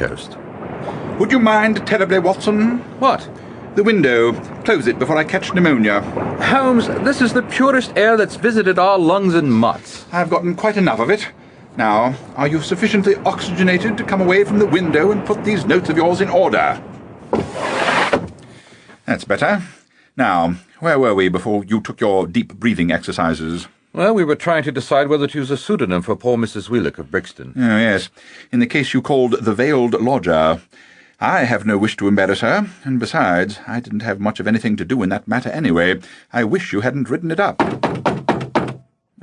coast. Would you mind terribly, Watson? What? The window. Close it before I catch pneumonia. Holmes, this is the purest air that's visited our lungs in months. I've gotten quite enough of it. Now, are you sufficiently oxygenated to come away from the window and put these notes of yours in order? That's better. Now, where were we before you took your deep breathing exercises? Well, we were trying to decide whether to use a pseudonym for poor Mrs. Wheelock of Brixton. Oh, yes. In the case you called the Veiled Lodger. I have no wish to embarrass her, and besides, I didn't have much of anything to do in that matter anyway. I wish you hadn't written it up.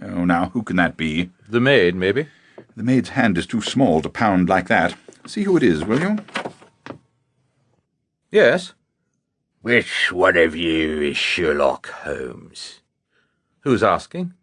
Oh, now, who can that be? The maid, maybe? The maid's hand is too small to pound like that. See who it is, will you? Yes. Which one of you is Sherlock Holmes? Who's asking?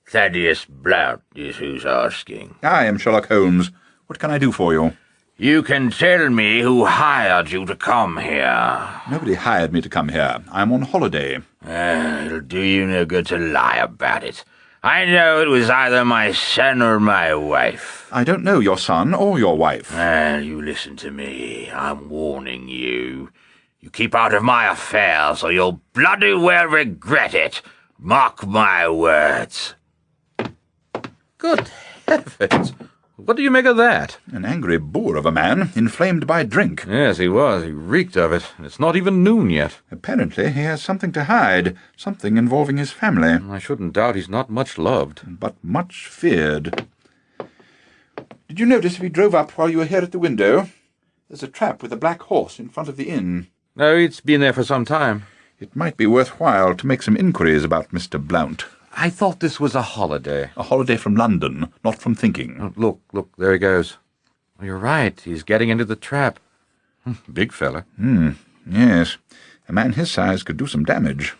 Thaddeus Blount is who's asking. I am Sherlock Holmes. What can I do for you? You can tell me who hired you to come here. Nobody hired me to come here. I'm on holiday. It'll do you no good to lie about it. I know it was either my son or my wife. I don't know your son or your wife. Well, you listen to me. I'm warning you. You keep out of my affairs, or you'll bloody well regret it. Mark my words. Good heavens! What do you make of that? An angry boor of a man, inflamed by drink. Yes, he was. He reeked of it. It's not even noon yet. Apparently he has something to hide, something involving his family. I shouldn't doubt he's not much loved. But much feared. Did you notice if he drove up while you were here at the window? There's a trap with a black horse in front of the inn. No, it's been there for some time. It might be worthwhile to make some inquiries about Mr. Blount. I thought this was a holiday. A holiday from London, not from thinking. Oh, look, there he goes. Oh, you're right, he's getting into the trap. Big fella. Yes. A man his size could do some damage.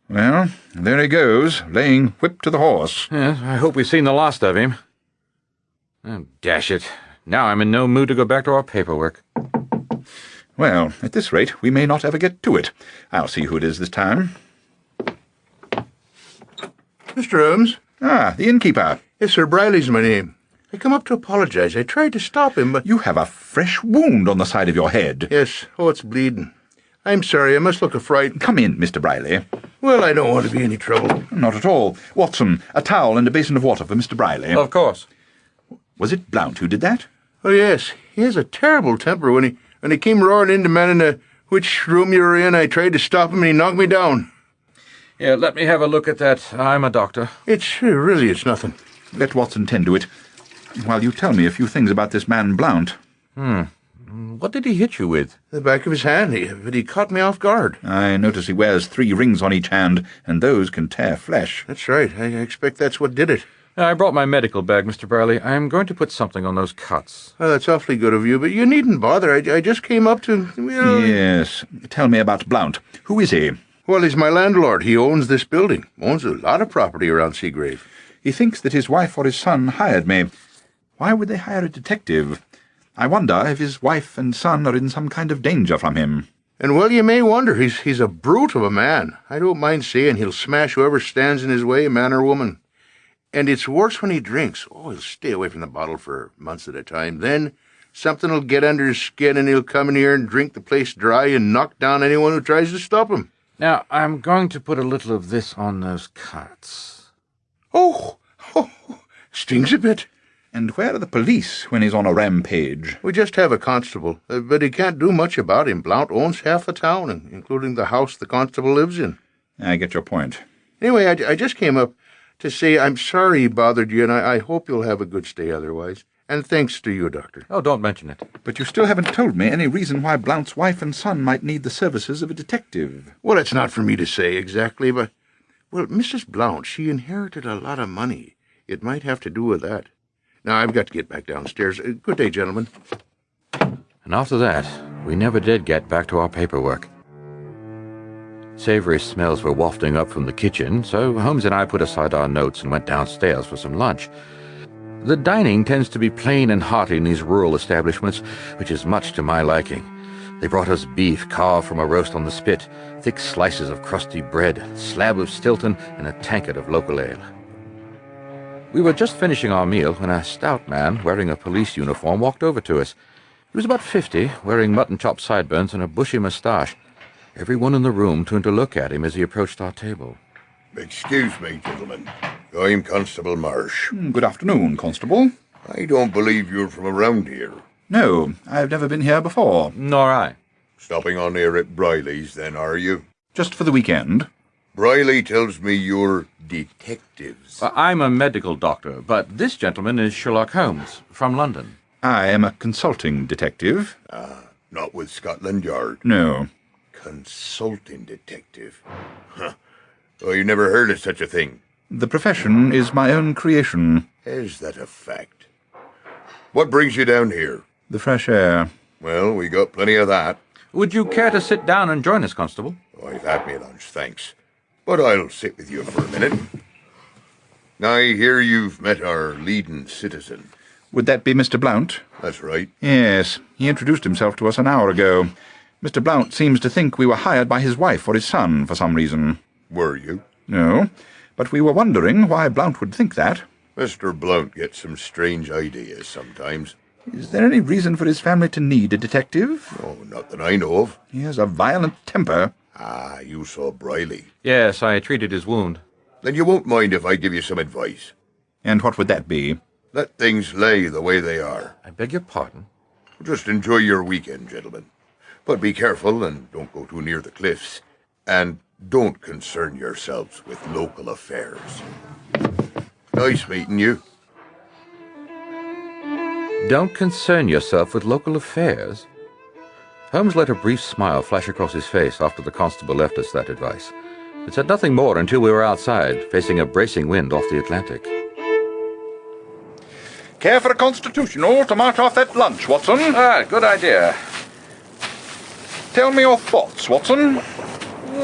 Well, there he goes, laying whip to the horse. Yes, I hope we've seen the last of him. Oh, dash it. Now I'm in no mood to go back to our paperwork. Well, at this rate, we may not ever get to it. I'll see who it is this time. Mr. Holmes? Ah, the innkeeper. Yes, Sir, Briley's my name. I come up to apologize. I tried to stop him, but... You have a fresh wound on the side of your head. Yes. Oh, it's bleeding. I'm sorry. I must look a fright. Come in, Mr. Briley. Well, I don't want to be any trouble. Not at all. Watson, a towel and a basin of water for Mr. Briley. Of course. Was it Blount who did that? Oh, yes. He has a terrible temper. When he came roaring in demanding which room you were in, I tried to stop him and he knocked me down. Yeah, let me have a look at that. I'm a doctor. It's nothing. Let Watson tend to it, while you tell me a few things about this man Blount. What did he hit you with? The back of his hand, but he caught me off guard. I notice he wears 3 rings on each hand, and those can tear flesh. That's right. I expect that's what did it. I brought my medical bag, Mr. Briley. I'm going to put something on those cuts. Oh, that's awfully good of you, but you needn't bother. I just came up to, Yes. Tell me about Blount. Who is he? Well, he's my landlord. He owns this building. Owns a lot of property around Seagrave. He thinks that his wife or his son hired me. Why would they hire a detective? I wonder if his wife and son are in some kind of danger from him. And, well, you may wonder. He's a brute of a man. I don't mind saying he'll smash whoever stands in his way, man or woman. And it's worse when he drinks. Oh, he'll stay away from the bottle for months at a time. Then something will get under his skin and he'll come in here and drink the place dry and knock down anyone who tries to stop him. Now, I'm going to put a little of this on those cuts. Oh, stings a bit. And where are the police when he's on a rampage? We just have a constable, but he can't do much about him. Blount owns half the town, including the house the constable lives in. I get your point. Anyway, I just came up to say I'm sorry he bothered you, and I hope you'll have a good stay otherwise. And thanks to you, Doctor. Oh, don't mention it. But you still haven't told me any reason why Blount's wife and son might need the services of a detective. Well, it's not for me to say exactly, but... Well, Mrs. Blount, she inherited a lot of money. It might have to do with that. Now, I've got to get back downstairs. Good day, gentlemen. And after that, we never did get back to our paperwork. Savory smells were wafting up from the kitchen, so Holmes and I put aside our notes and went downstairs for some lunch. The dining tends to be plain and hearty in these rural establishments, which is much to my liking. They brought us beef carved from a roast on the spit, thick slices of crusty bread, a slab of Stilton, and a tankard of local ale. We were just finishing our meal when a stout man wearing a police uniform walked over to us. He was about 50, wearing mutton-chop sideburns and a bushy moustache. Everyone in the room turned to look at him as he approached our table. Excuse me, gentlemen. I'm Constable Marsh. Good afternoon, Constable. I don't believe you're from around here. No, I've never been here before. Nor I. Stopping on here at Briley's, then, are you? Just for the weekend. Briley tells me you're detectives. I'm a medical doctor, but this gentleman is Sherlock Holmes, from London. I am a consulting detective. Not with Scotland Yard. No. Consulting detective. Huh. Oh, you never heard of such a thing? The profession is my own creation. Is that a fact? What brings you down here? The fresh air. Well, we got plenty of that. Would you care to sit down and join us, Constable? Oh, I've had me lunch, thanks. But I'll sit with you for a minute. I hear you've met our leading citizen. Would that be Mr. Blount? That's right. Yes, he introduced himself to us an hour ago. Mr. Blount seems to think we were hired by his wife or his son for some reason. Were you? No, but we were wondering why Blount would think that. Mr. Blount gets some strange ideas sometimes. Is there any reason for his family to need a detective? Oh, not that I know of. He has a violent temper. Ah, you saw Briley. Yes, I treated his wound. Then you won't mind if I give you some advice. And what would that be? Let things lay the way they are. I beg your pardon? Just enjoy your weekend, gentlemen. But be careful and don't go too near the cliffs. And don't concern yourselves with local affairs. Nice meeting you. Don't concern yourself with local affairs. Holmes let a brief smile flash across his face after the constable left us that advice, but said nothing more until we were outside, facing a bracing wind off the Atlantic. Care for a constitutional to march off at lunch, Watson? Good idea. Tell me your thoughts, Watson.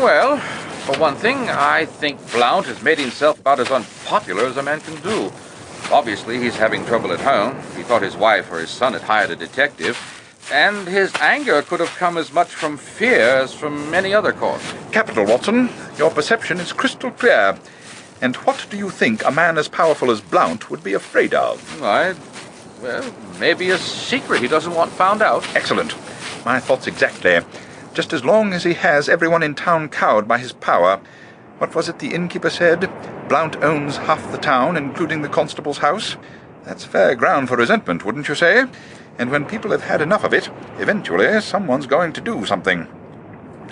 Well, for one thing, I think Blount has made himself about as unpopular as a man can do. Obviously, he's having trouble at home. He thought his wife or his son had hired a detective, and his anger could have come as much from fear as from any other cause. Capital, Watson. Your perception is crystal clear. And what do you think a man as powerful as Blount would be afraid of? Well, maybe a secret he doesn't want found out. Excellent. My thoughts exactly. Just as long as he has everyone in town cowed by his power. What was it the innkeeper said? Blount owns half the town, including the constable's house. That's fair ground for resentment, wouldn't you say? And when people have had enough of it, eventually someone's going to do something.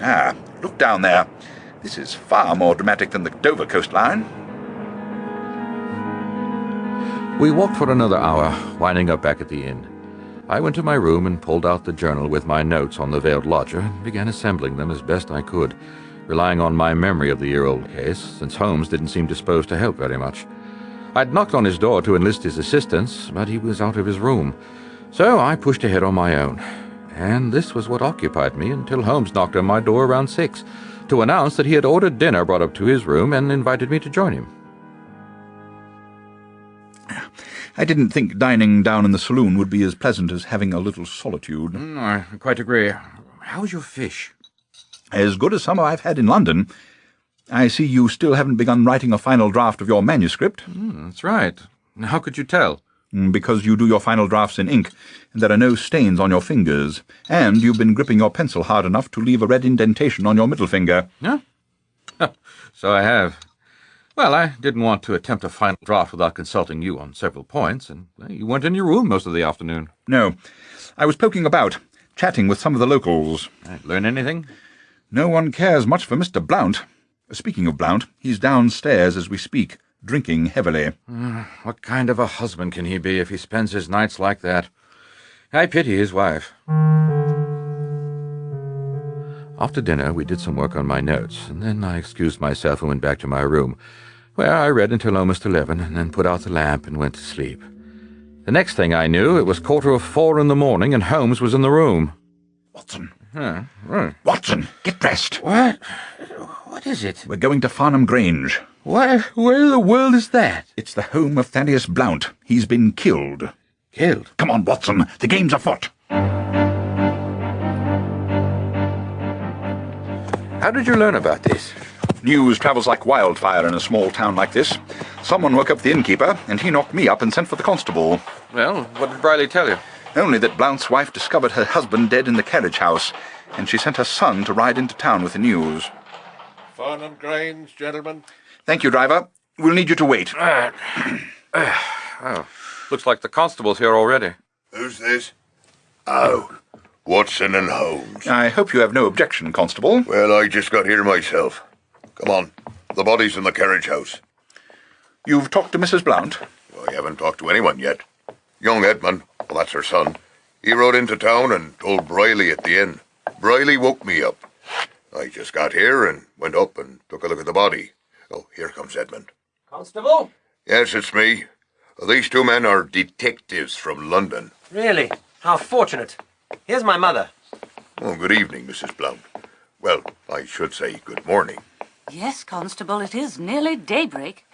Ah, look down there. This is far more dramatic than the Dover coastline. We walked for another hour, winding up back at the inn. I went to my room and pulled out the journal with my notes on the veiled lodger and began assembling them as best I could, relying on my memory of the year-old case, since Holmes didn't seem disposed to help very much. I'd knocked on his door to enlist his assistance, but he was out of his room. So I pushed ahead on my own. And this was what occupied me until Holmes knocked on my door around 6 to announce that he had ordered dinner brought up to his room and invited me to join him. I didn't think dining down in the saloon would be as pleasant as having a little solitude. I quite agree. How's your fish? As good as some I've had in London. I see you still haven't begun writing a final draft of your manuscript. That's right. How could you tell? Because you do your final drafts in ink, and there are no stains on your fingers, and you've been gripping your pencil hard enough to leave a red indentation on your middle finger. Yeah? So I have. Well, I didn't want to attempt a final draft without consulting you on several points, and you weren't in your room most of the afternoon. No. I was poking about, chatting with some of the locals. Learn anything? No one cares much for Mr. Blount. Speaking of Blount, he's downstairs as we speak, drinking heavily. What kind of a husband can he be if he spends his nights like that? I pity his wife. After dinner, we did some work on my notes, and then I excused myself and went back to my room, where I read until almost 11, and then put out the lamp and went to sleep. The next thing I knew, it was 3:45 in the morning, and Holmes was in the room. Watson. Right. Watson, get dressed. What? What is it? We're going to Farnham Grange. Where in the world is that? It's the home of Thaddeus Blount. He's been killed. Killed? Come on, Watson. The game's afoot. How did you learn about this? News travels like wildfire in a small town like this. Someone woke up the innkeeper, and he knocked me up and sent for the constable. Well, what did Briley tell you? Only that Blount's wife discovered her husband dead in the carriage house, and she sent her son to ride into town with the news. Farnham Grange, gentlemen. Thank you, driver. We'll need you to wait. Oh, looks like the constable's here already. Who's this? Oh, Watson and Holmes. I hope you have no objection, Constable. Well, I just got here myself. Come on. The body's in the carriage house. You've talked to Mrs. Blount? I haven't talked to anyone yet. Young Edmund, well, that's her son. He rode into town and told Briley at the inn. Briley woke me up. I just got here and went up and took a look at the body. Oh, here comes Edmund. Constable? Yes, it's me. These two men are detectives from London. Really? How fortunate. Here's my mother. Oh, good evening, Mrs. Blount. Well, I should say good morning. Yes, Constable, it is nearly daybreak.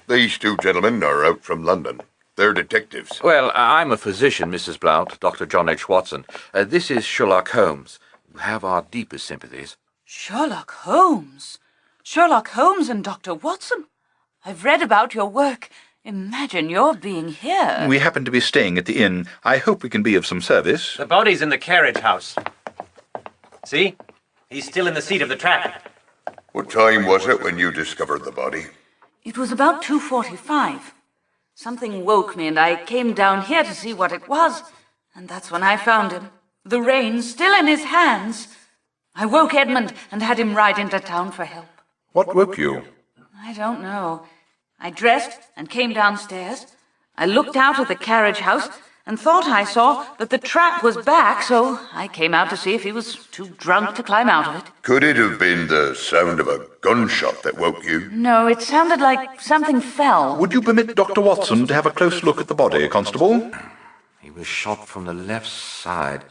These two gentlemen are out from London. They're detectives. Well, I'm a physician, Mrs. Blount, Dr. John H. Watson. This is Sherlock Holmes. You have our deepest sympathies. Sherlock Holmes? Sherlock Holmes and Dr. Watson? I've read about your work. Imagine your being here. We happen to be staying at the inn. I hope we can be of some service. The body's in the carriage house. See? He's still in the seat of the trap. What time was it when you discovered the body? It was about 2:45. Something woke me and I came down here to see what it was. And that's when I found him. The reins still in his hands. I woke Edmund and had him ride into town for help. What woke you? I don't know. I dressed and came downstairs. I looked out at the carriage house and thought I saw that the trap was back, so I came out to see if he was too drunk to climb out of it. Could it have been the sound of a gunshot that woke you? No, it sounded like something fell. Would you permit Dr. Watson to have a close look at the body, Constable? He was shot from the left side.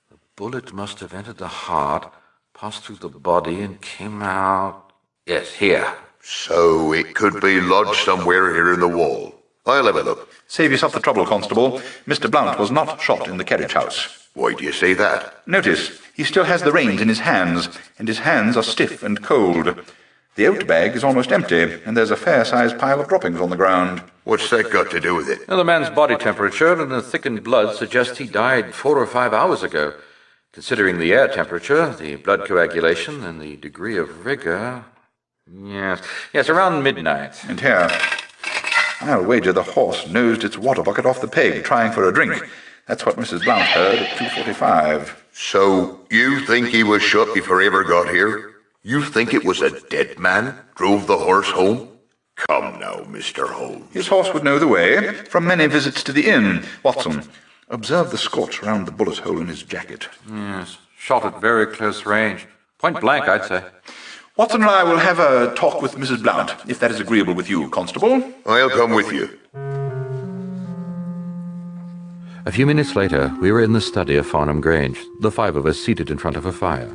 The bullet must have entered the heart, passed through the body, and came out... Yes, here. So it could be lodged somewhere here in the wall. I'll have a look. Save yourself the trouble, Constable. Mr. Blount was not shot in the carriage house. Why do you say that? Notice, he still has the reins in his hands, and his hands are stiff and cold. The oat bag is almost empty, and there's a fair-sized pile of droppings on the ground. What's that got to do with it? Now, the man's body temperature and the thickened blood suggest he died 4 or 5 hours ago. Considering the air temperature, the blood coagulation, and the degree of rigor... Yes, around midnight. And here, I'll wager the horse nosed its water bucket off the peg, trying for a drink. That's what Mrs. Blount heard at 2:45. So you think he was shot before he ever got here? You think it was a dead man drove the horse home? Come now, Mr. Holmes. His horse would know the way from many visits to the inn. Watson, observe the scorch around the bullet hole in his jacket. Yes, shot at very close range. Point blank, I'd say. Watson and I will have a talk with Mrs. Blount, if that is agreeable with you, Constable. I'll come with you. A few minutes later, we were in the study of Farnham Grange, the 5 of us seated in front of a fire.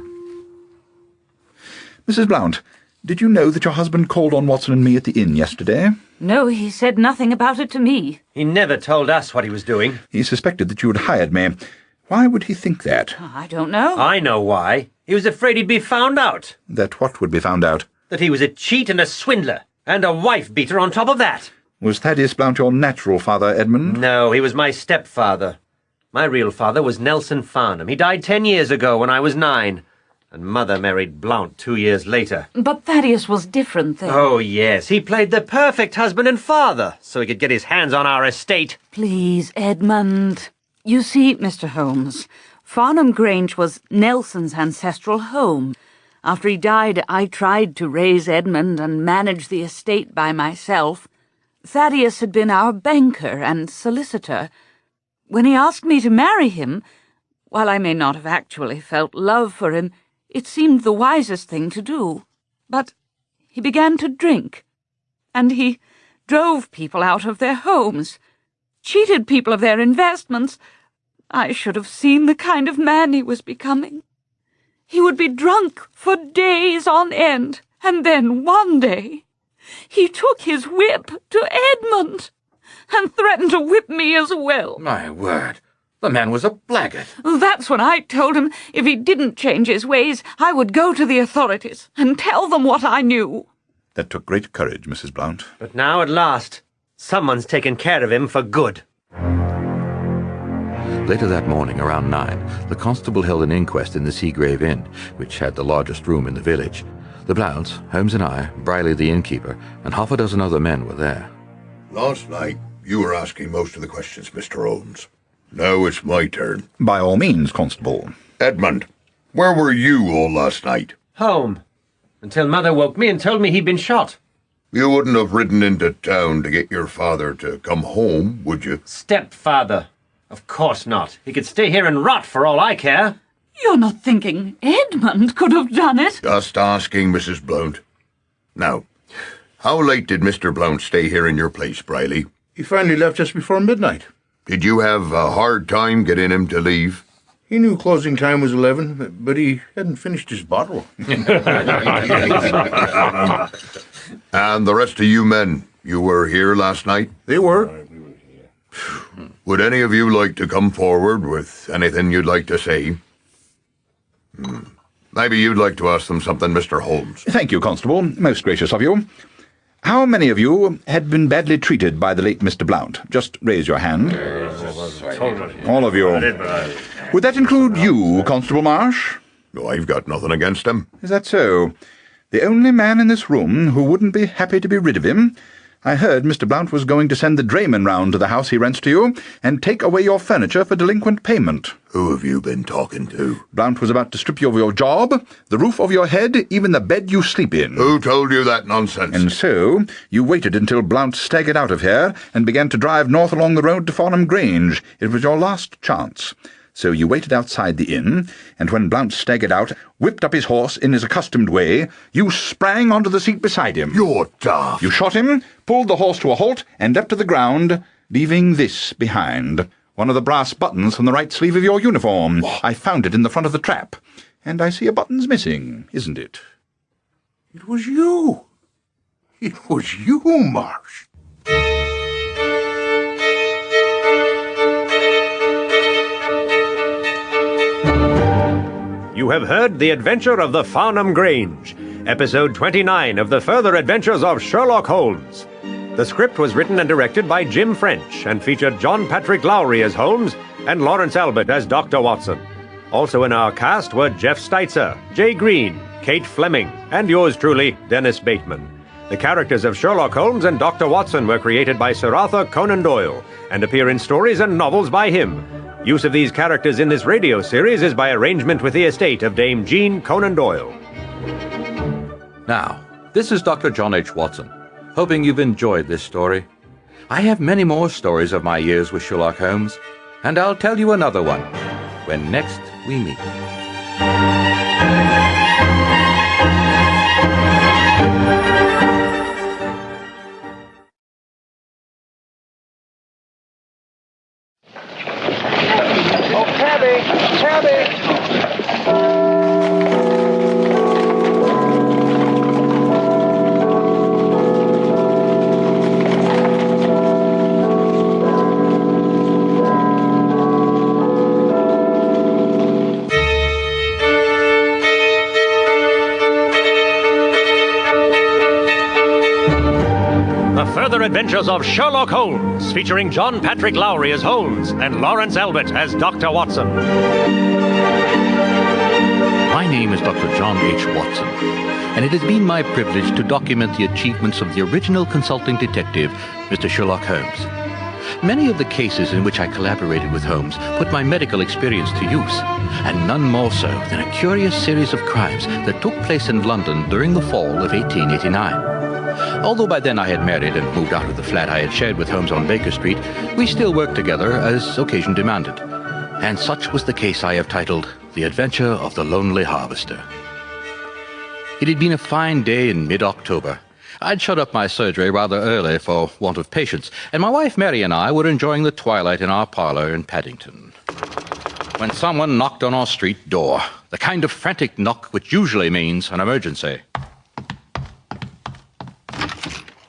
Mrs. Blount, did you know that your husband called on Watson and me at the inn yesterday? No, he said nothing about it to me. He never told us what he was doing. He suspected that you had hired me. Why would he think that? I don't know. I know why. He was afraid he'd be found out. That what would be found out? That he was a cheat and a swindler, and a wife-beater on top of that. Was Thaddeus Blount your natural father, Edmund? No, he was my stepfather. My real father was Nelson Farnham. He died 10 years ago when I was 9. And Mother married Blount 2 years later. But Thaddeus was different then. Oh, yes. He played the perfect husband and father, so he could get his hands on our estate. Please, Edmund. You see, Mr. Holmes, Farnham Grange was Nelson's ancestral home. After he died, I tried to raise Edmund and manage the estate by myself. Thaddeus had been our banker and solicitor. When he asked me to marry him, while I may not have actually felt love for him, it seemed the wisest thing to do. But he began to drink, and he drove people out of their homes, cheated people of their investments. I should have seen the kind of man he was becoming. He would be drunk for days on end, and then one day he took his whip to Edmund and threatened to whip me as well. My word, the man was a blackguard. That's when I told him if he didn't change his ways, I would go to the authorities and tell them what I knew. That took great courage, Mrs. Blount. But now, at last, someone's taken care of him for good. Later that morning, around 9, the constable held an inquest in the Seagrave Inn, which had the largest room in the village. The Blounts, Holmes and I, Briley the innkeeper, and half a dozen other men were there. Last night, you were asking most of the questions, Mr. Holmes. Now it's my turn. By all means, Constable. Edmund, where were you all last night? Home. Until Mother woke me and told me he'd been shot. You wouldn't have ridden into town to get your father to come home, would you? Stepfather. Of course not. He could stay here and rot for all I care. You're not thinking Edmund could have done it? Just asking, Mrs. Blount. Now, how late did Mr. Blount stay here in your place, Briley? He finally left just before midnight. Did you have a hard time getting him to leave? He knew closing time was 11, but he hadn't finished his bottle. And the rest of you men, you were here last night? They were. Would any of you like to come forward with anything you'd like to say? Maybe you'd like to ask them something, Mr. Holmes. Thank you, Constable. Most gracious of you. How many of you had been badly treated by the late Mr. Blount? Just raise your hand. All of you. Would that include you, Constable Marsh? No, I've got nothing against him. Is that so? The only man in this room who wouldn't be happy to be rid of him. I heard Mr. Blount was going to send the drayman round to the house he rents to you and take away your furniture for delinquent payment. Who have you been talking to? Blount was about to strip you of your job, the roof of your head, even the bed you sleep in. Who told you that nonsense? And so, you waited until Blount staggered out of here and began to drive north along the road to Farnham Grange. It was your last chance. So you waited outside the inn, and when Blount staggered out, whipped up his horse in his accustomed way, you sprang onto the seat beside him. You're daft. You shot him, pulled the horse to a halt, and leapt to the ground, leaving this behind. One of the brass buttons from the right sleeve of your uniform. What? I found it in the front of the trap. And I see a button's missing, isn't it? It was you. It was you, Marsh. You have heard The Adventure of the Farnham Grange, episode 29 of the Further Adventures of Sherlock Holmes. The script was written and directed by Jim French and featured John Patrick Lowry as Holmes and Lawrence Albert as Dr. Watson. Also in our cast were Jeff Steitzer, Jay Green, Kate Fleming, and yours truly, Dennis Bateman. The characters of Sherlock Holmes and Dr. Watson were created by Sir Arthur Conan Doyle and appear in stories and novels by him. Use of these characters in this radio series is by arrangement with the estate of Dame Jean Conan Doyle. Now, this is Dr. John H. Watson, hoping you've enjoyed this story. I have many more stories of my years with Sherlock Holmes, and I'll tell you another one when next we meet. Further Adventures of Sherlock Holmes, featuring John Patrick Lowry as Holmes and Lawrence Albert as Dr. Watson. My name is Dr. John H. Watson, and it has been my privilege to document the achievements of the original consulting detective, Mr. Sherlock Holmes. Many of the cases in which I collaborated with Holmes put my medical experience to use, and none more so than a curious series of crimes that took place in London during the fall of 1889. Although by then I had married and moved out of the flat I had shared with Holmes on Baker Street, we still worked together as occasion demanded. And such was the case I have titled The Adventure of the Lonely Harvester. It had been a fine day in mid-October. I'd shut up my surgery rather early for want of patience, and my wife Mary and I were enjoying the twilight in our parlor in Paddington, when someone knocked on our street door, the kind of frantic knock which usually means an emergency.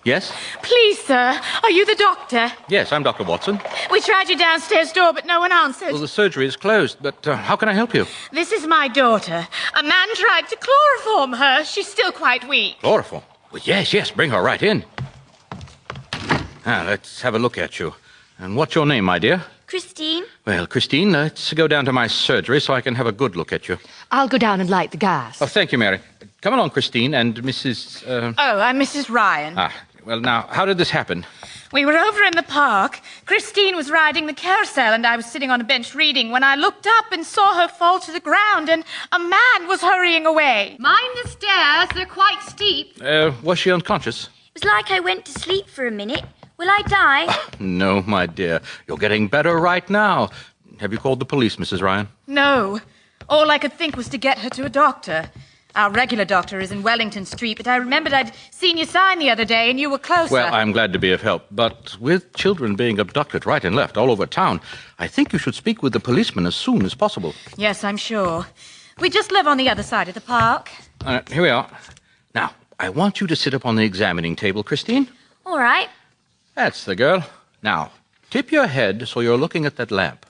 Yes? Please, sir, are you the doctor? Yes, I'm Dr. Watson. We tried your downstairs door, but no one answered. Well, the surgery is closed, but how can I help you? This is my daughter. A man tried to chloroform her. She's still quite weak. Chloroform? Well, yes, bring her right in. Let's have a look at you. And what's your name, my dear? Christine? Well, Christine, let's go down to my surgery so I can have a good look at you. I'll go down and light the gas. Oh, thank you, Mary. Come along, Christine, and Mrs. Oh, I'm Mrs. Ryan. Well, now, how did this happen? We were over in the park. Christine was riding the carousel and I was sitting on a bench reading when I looked up and saw her fall to the ground and a man was hurrying away. Mind the stairs, they're quite steep. Was she unconscious? It was like I went to sleep for a minute. Will I die? No, my dear. You're getting better right now. Have you called the police, Mrs. Ryan? No. All I could think was to get her to a doctor. Our regular doctor is in Wellington Street, but I remembered I'd seen your sign the other day and you were closer. Well, I'm glad to be of help, but with children being abducted right and left all over town, I think you should speak with the policeman as soon as possible. Yes, I'm sure. We just live on the other side of the park. Here we are. Now, I want you to sit up on the examining table, Christine. All right. That's the girl. Now, tip your head so you're looking at that lamp.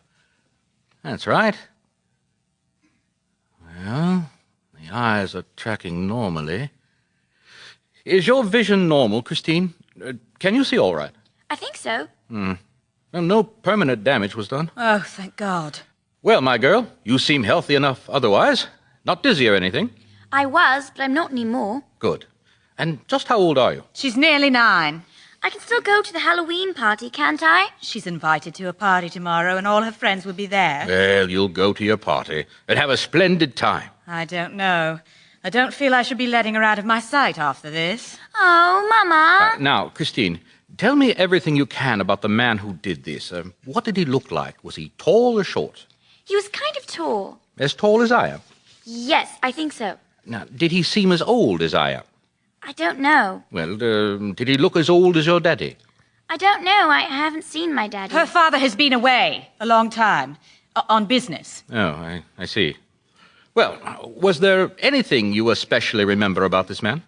That's right. Well, the eyes are tracking normally. Is your vision normal, Christine? Can you see all right? I think so. Well, no permanent damage was done. Oh, thank God. Well, my girl, you seem healthy enough otherwise. Not dizzy or anything. I was, but I'm not anymore. Good. And just how old are you? She's nearly 9. I can still go to the Halloween party, can't I? She's invited to a party tomorrow and all her friends will be there. Well, you'll go to your party and have a splendid time. I don't know. I don't feel I should be letting her out of my sight after this. Oh, Mama. Now, Christine, tell me everything you can about the man who did this. What did he look like? Was he tall or short? He was kind of tall. As tall as I am? Yes, I think so. Now, did he seem as old as I am? I don't know. Well, did he look as old as your daddy? I don't know. I haven't seen my daddy. Her father has been away a long time. On business. Oh, I see. Well, was there anything you especially remember about this man?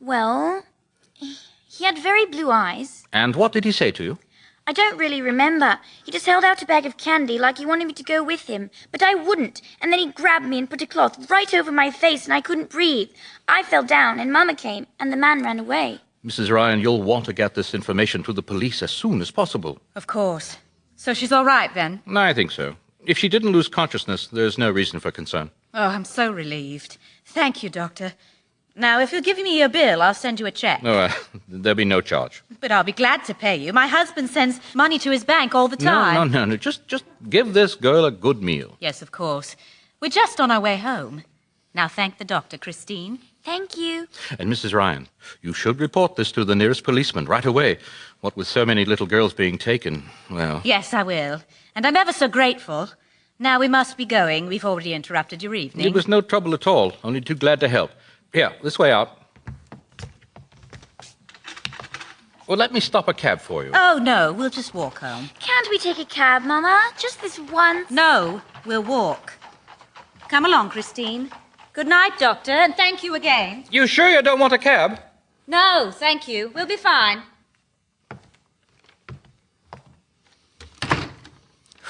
Well, he had very blue eyes. And what did he say to you? I don't really remember. He just held out a bag of candy like he wanted me to go with him, but I wouldn't. And then he grabbed me and put a cloth right over my face and I couldn't breathe. I fell down and Mama came and the man ran away. Mrs. Ryan, you'll want to get this information to the police as soon as possible. Of course. So she's all right then? I think so. If she didn't lose consciousness, there's no reason for concern. Oh, I'm so relieved. Thank you, Doctor. Now, if you'll give me your bill, I'll send you a check. No, there'll be no charge. But I'll be glad to pay you. My husband sends money to his bank all the time. No. Just give this girl a good meal. Yes, of course. We're just on our way home. Now, thank the doctor, Christine. Thank you. And Mrs. Ryan, you should report this to the nearest policeman right away. What with so many little girls being taken, well... Yes, I will. And I'm ever so grateful. Now we must be going. We've already interrupted your evening. It was no trouble at all. Only too glad to help. Here, this way out. Well, let me stop a cab for you. Oh, no, we'll just walk home. Can't we take a cab, Mama? Just this once? No, we'll walk. Come along, Christine. Good night, Doctor, and thank you again. You sure you don't want a cab? No, thank you. We'll be fine.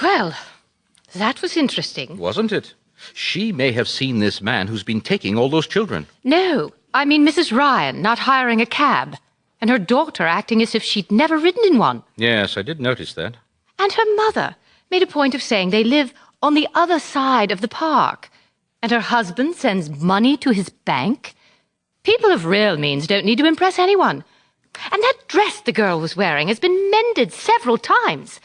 Well, that was interesting. Wasn't it? She may have seen this man who's been taking all those children. No, I mean Mrs. Ryan not hiring a cab, and her daughter acting as if she'd never ridden in one. Yes, I did notice that. And her mother made a point of saying they live on the other side of the park, and her husband sends money to his bank. People of real means don't need to impress anyone. And that dress the girl was wearing has been mended several times.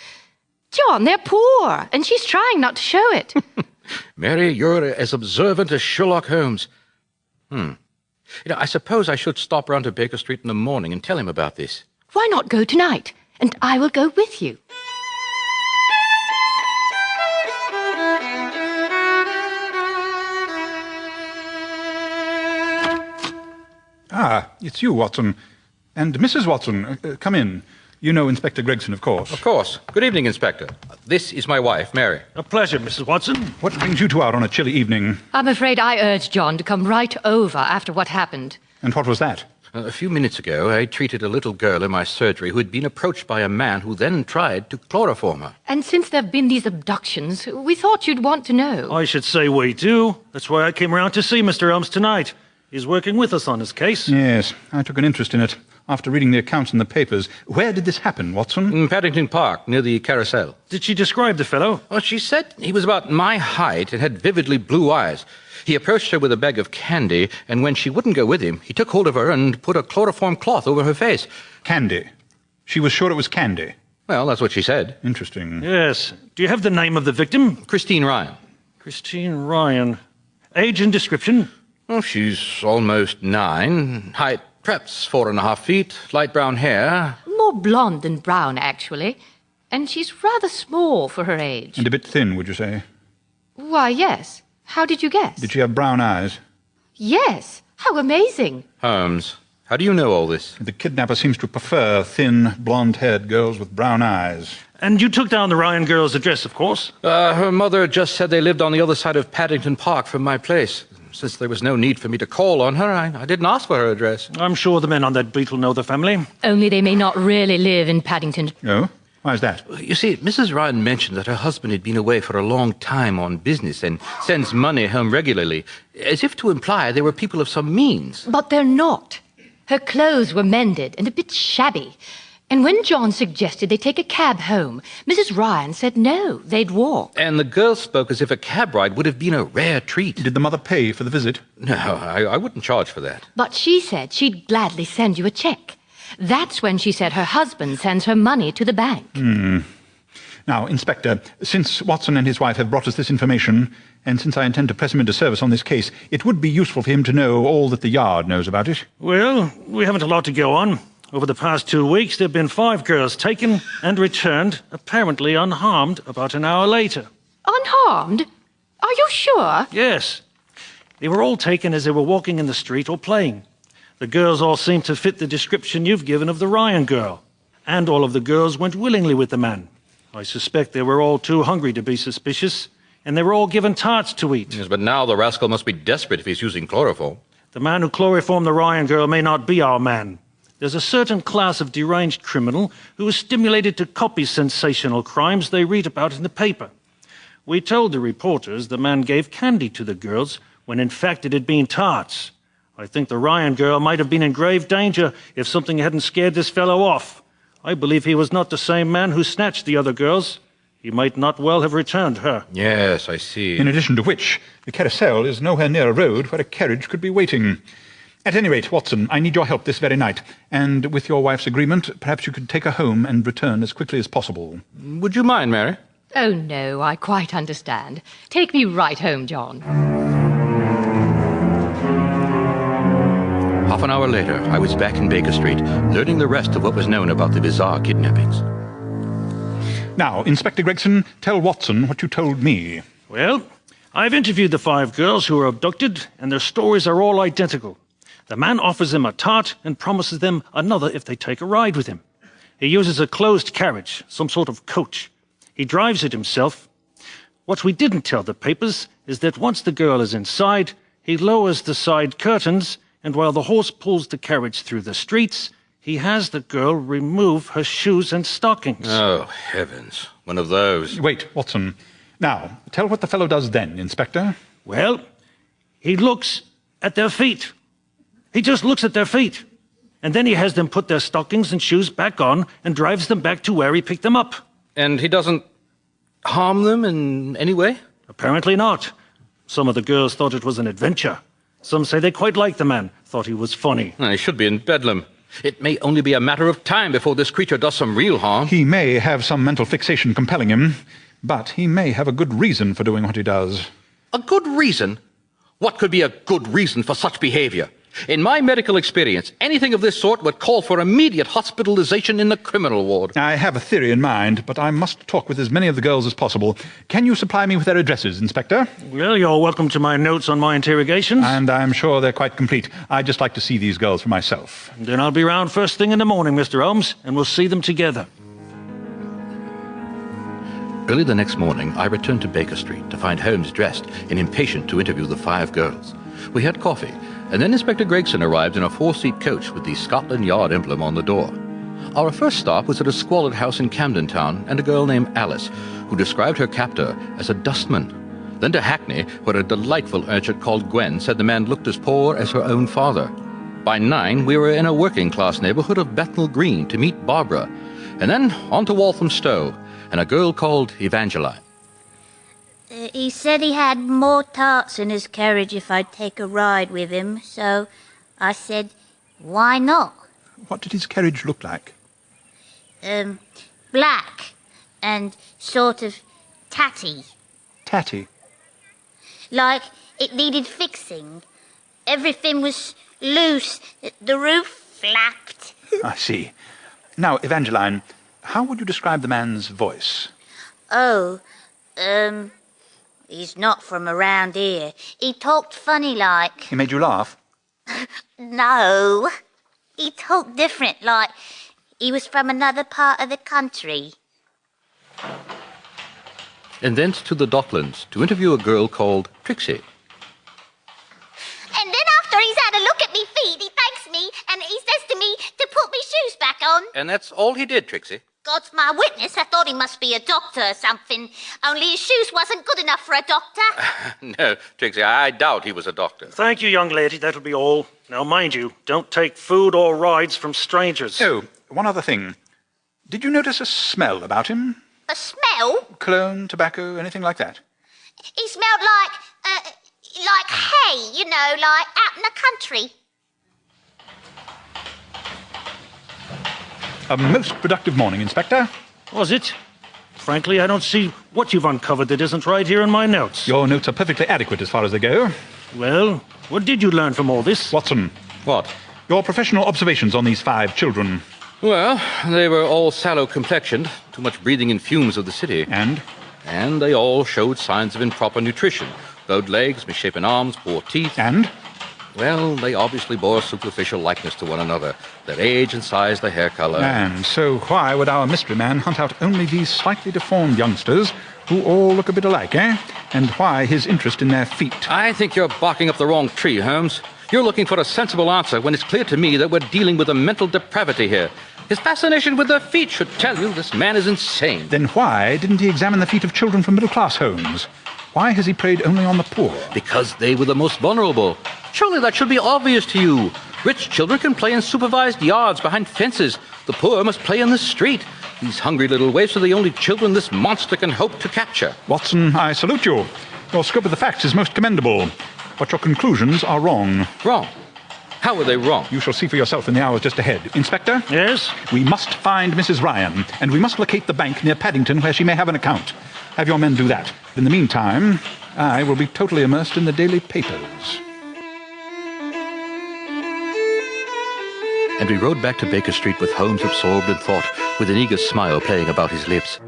John, they're poor, and she's trying not to show it. Mary, you're as observant as Sherlock Holmes. I suppose I should stop round to Baker Street in the morning and tell him about this. Why not go tonight, and I will go with you? Ah, it's you, Watson. And Mrs. Watson, come in. You know Inspector Gregson, of course. Of course. Good evening, Inspector. This is my wife, Mary. A pleasure, Mrs. Watson. What brings you two out on a chilly evening? I'm afraid I urged John to come right over after what happened. And what was that? A few minutes ago, I treated a little girl in my surgery who had been approached by a man who then tried to chloroform her. And since there have been these abductions, we thought you'd want to know. I should say we do. That's why I came around to see Mr. Holmes tonight. He's working with us on his case. Yes, I took an interest in it. after reading the accounts in the papers. Where did this happen, Watson? In Paddington Park, near the carousel. Did she describe the fellow? Well, she said he was about my height and had vividly blue eyes. He approached her with a bag of candy, and when she wouldn't go with him, he took hold of her and put a chloroform cloth over her face. Candy. She was sure it was candy. Well, that's what she said. Interesting. Yes. Do you have the name of the victim? Christine Ryan. Christine Ryan. Age and description? Well, she's almost 9. Height, perhaps 4.5 feet. Light brown hair. More blonde than brown, actually. And she's rather small for her age. And a bit thin, would you say? Why, yes. How did you guess? Did she have brown eyes? Yes. How amazing. Holmes, how do you know all this? The kidnapper seems to prefer thin, blonde-haired girls with brown eyes. And you took down the Ryan girl's address, of course? Her mother just said they lived on the other side of Paddington Park from my place. Since there was no need for me to call on her, I didn't ask for her address. I'm sure the men on that beat will know the family. Only they may not really live in Paddington. Oh? Why is that? You see, Mrs. Ryan mentioned that her husband had been away for a long time on business and sends money home regularly, as if to imply they were people of some means. But they're not. Her clothes were mended and a bit shabby. And when John suggested they take a cab home, Mrs. Ryan said no, they'd walk. And the girl spoke as if a cab ride would have been a rare treat. Did the mother pay for the visit? No, I wouldn't charge for that. But she said she'd gladly send you a check. That's when she said her husband sends her money to the bank. Now, Inspector, since Watson and his wife have brought us this information, and since I intend to press him into service on this case, it would be useful for him to know all that the Yard knows about it. Well, we haven't a lot to go on. Over the past 2 weeks, there have been 5 girls taken and returned, apparently unharmed, about an hour later. Unharmed? Are you sure? Yes. They were all taken as they were walking in the street or playing. The girls all seem to fit the description you've given of the Ryan girl. And all of the girls went willingly with the man. I suspect they were all too hungry to be suspicious, and they were all given tarts to eat. Yes, but now the rascal must be desperate if he's using chloroform. The man who chloroformed the Ryan girl may not be our man. There's a certain class of deranged criminal who is stimulated to copy sensational crimes they read about in the paper. We told the reporters the man gave candy to the girls when in fact it had been tarts. I think the Ryan girl might have been in grave danger if something hadn't scared this fellow off. I believe he was not the same man who snatched the other girls. He might not well have returned her. Yes, I see. In addition to which, the carousel is nowhere near a road where a carriage could be waiting. At any rate, Watson, I need your help this very night, and with your wife's agreement, perhaps you could take her home and return as quickly as possible. Would you mind, Mary? Oh, no, I quite understand. Take me right home, John. Half an hour later, I was back in Baker Street, learning the rest of what was known about the bizarre kidnappings. Now, Inspector Gregson, tell Watson what you told me. Well, I've interviewed the 5 girls who were abducted, and their stories are all identical. The man offers them a tart and promises them another if they take a ride with him. He uses a closed carriage, some sort of coach. He drives it himself. What we didn't tell the papers is that once the girl is inside, he lowers the side curtains, and while the horse pulls the carriage through the streets, he has the girl remove her shoes and stockings. Oh, heavens. One of those. Wait, Watson. Now, tell what the fellow does then, Inspector. Well, he looks at their feet. He just looks at their feet. And then he has them put their stockings and shoes back on and drives them back to where he picked them up. And he doesn't harm them in any way? Apparently not. Some of the girls thought it was an adventure. Some say they quite liked the man, thought he was funny. He should be in Bedlam. It may only be a matter of time before this creature does some real harm. He may have some mental fixation compelling him, but he may have a good reason for doing what he does. A good reason? What could be a good reason for such behavior? In my medical experience, anything of this sort would call for immediate hospitalization in the criminal ward. I have a theory in mind, but I must talk with as many of the girls as possible. Can you supply me with their addresses, Inspector? Well, you're welcome to my notes on my interrogations. And I'm sure they're quite complete. I'd just like to see these girls for myself. Then I'll be round first thing in the morning, Mr. Holmes, and we'll see them together. Early the next morning, I returned to Baker Street to find Holmes dressed and impatient to interview the 5 girls. We had coffee, and then Inspector Gregson arrived in a 4-seat coach with the Scotland Yard emblem on the door. Our first stop was at a squalid house in Camden Town and a girl named Alice, who described her captor as a dustman. Then to Hackney, where a delightful urchin called Gwen said the man looked as poor as her own father. By 9, we were in a working-class neighborhood of Bethnal Green to meet Barbara, and then on to Walthamstow, and a girl called Evangeline. He said he had more tarts in his carriage if I'd take a ride with him, so I said, why not? What did his carriage look like? Black and sort of tatty. Tatty? Like it needed fixing. Everything was loose. The roof flapped. I see. Now, Evangeline, how would you describe the man's voice? Oh, he's not from around here. He talked funny like. He made you laugh? No. He talked different, like he was from another part of the country. And thence to the Docklands to interview a girl called Trixie. And then after he's had a look at me feet, he thanks me and he says to me to put me shoes back on. And that's all he did, Trixie. God's my witness, I thought he must be a doctor or something. Only his shoes wasn't good enough for a doctor. No, Trixie, I doubt he was a doctor. Thank you, young lady. That'll be all. Now, mind you, don't take food or rides from strangers. Oh, one other thing. Did you notice a smell about him? A smell? Cologne, tobacco, anything like that? He smelled like hay, you know, like out in the country. A most productive morning, Inspector. Was it? Frankly, I don't see what you've uncovered that isn't right here in my notes. Your notes are perfectly adequate as far as they go. Well, what did you learn from all this? Watson. What? Your professional observations on these 5 children. Well, they were all sallow-complexioned, too much breathing in fumes of the city. And? And they all showed signs of improper nutrition. Bowed legs, misshapen arms, poor teeth. And? Well, they obviously bore a superficial likeness to one another. Their age and size, their hair color. And so why would our mystery man hunt out only these slightly deformed youngsters who all look a bit alike, eh? And why his interest in their feet? I think you're barking up the wrong tree, Holmes. You're looking for a sensible answer when it's clear to me that we're dealing with a mental depravity here. His fascination with their feet should tell you this man is insane. Then why didn't he examine the feet of children from middle-class homes? Why has he preyed only on the poor? Because they were the most vulnerable. Surely that should be obvious to you. Rich children can play in supervised yards behind fences. The poor must play in the street. These hungry little waifs are the only children this monster can hope to capture. Watson, I salute you. Your scope of the facts is most commendable. But your conclusions are wrong. Wrong? How are they wrong? You shall see for yourself in the hours just ahead. Inspector? Yes? We must find Mrs. Ryan, and we must locate the bank near Paddington where she may have an account. Have your men do that. In the meantime, I will be totally immersed in the daily papers. And we rode back to Baker Street with Holmes absorbed in thought, with an eager smile playing about his lips.